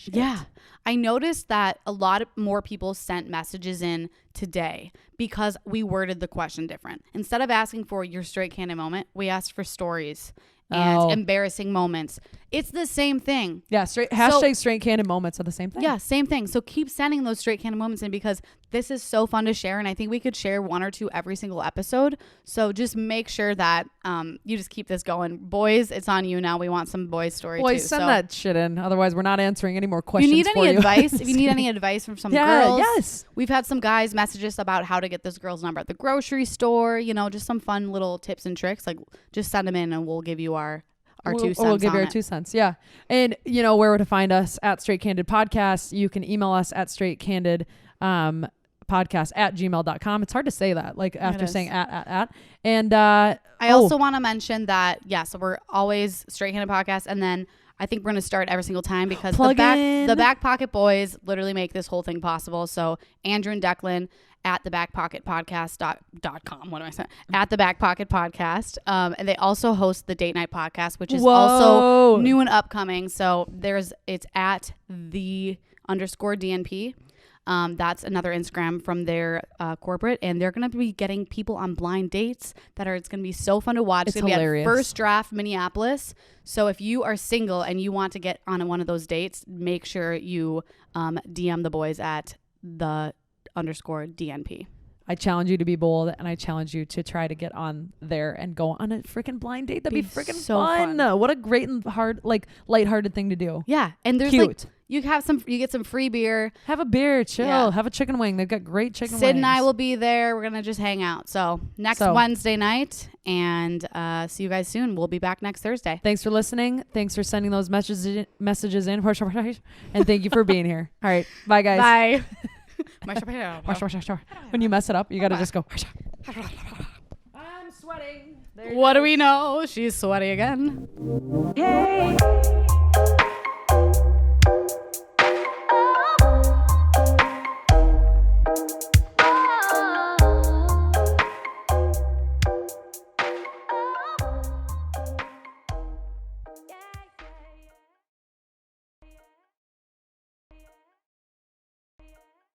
Yeah. I noticed that a lot more people sent messages in today because we worded the question different. Instead of asking for your straight candid moment, we asked for stories and embarrassing moments. It's the same thing. Yeah, straight candid moments are the same thing. Yeah, same thing. So keep sending those straight candid moments in, because this is so fun to share, and I think we could share 1 or 2 every single episode. So just make sure that you just keep this going. Boys, it's on you now. We want some boys story too. Send that shit in. Otherwise, we're not answering any more questions. If you need any advice from some girls, yes. We've had some guys message us about how to get this girl's number at the grocery store. Just some fun little tips and tricks. Like, just send them in, and we'll give you our 2 cents. We'll give you our 2 cents. Yeah. And where to find us at Straight Candid Podcast. You can email us at straightcandid podcast@gmail.com. It's hard to say that, like, after saying at. And I also want to mention that, so we're always Straight Candid Podcast, and then I think we're going to start every single time, because the Back Pocket Boys literally make this whole thing possible. So Andrew and Declan at the backpocketpodcast.com. What am I saying? At the Back Pocket Podcast. And they also host the Date Night Podcast, which is also new and upcoming. So it's at _DNP. That's another Instagram from their corporate, and they're going to be getting people on blind dates it's going to be so fun to watch. It's going to hilarious. Be at First Draft Minneapolis. So if you are single and you want to get on one of those dates, make sure you DM the boys at the _DNP. I challenge you to be bold, and I challenge you to try to get on there and go on a freaking blind date. That'd be freaking so fun. What a great and hard, like lighthearted thing to do. Yeah, and there's Cute. like you get some free beer. Have a beer, chill. Yeah. Have a chicken wing. They've got great chicken wings. Sid and I will be there. We're gonna just hang out. So next Wednesday night, and see you guys soon. We'll be back next Thursday. Thanks for listening. Thanks for sending those messages in, and thank you for being here. All right, bye guys. Bye. When you mess it up, you gotta just go. I'm sweating. What do we know? She's sweaty again. Yay.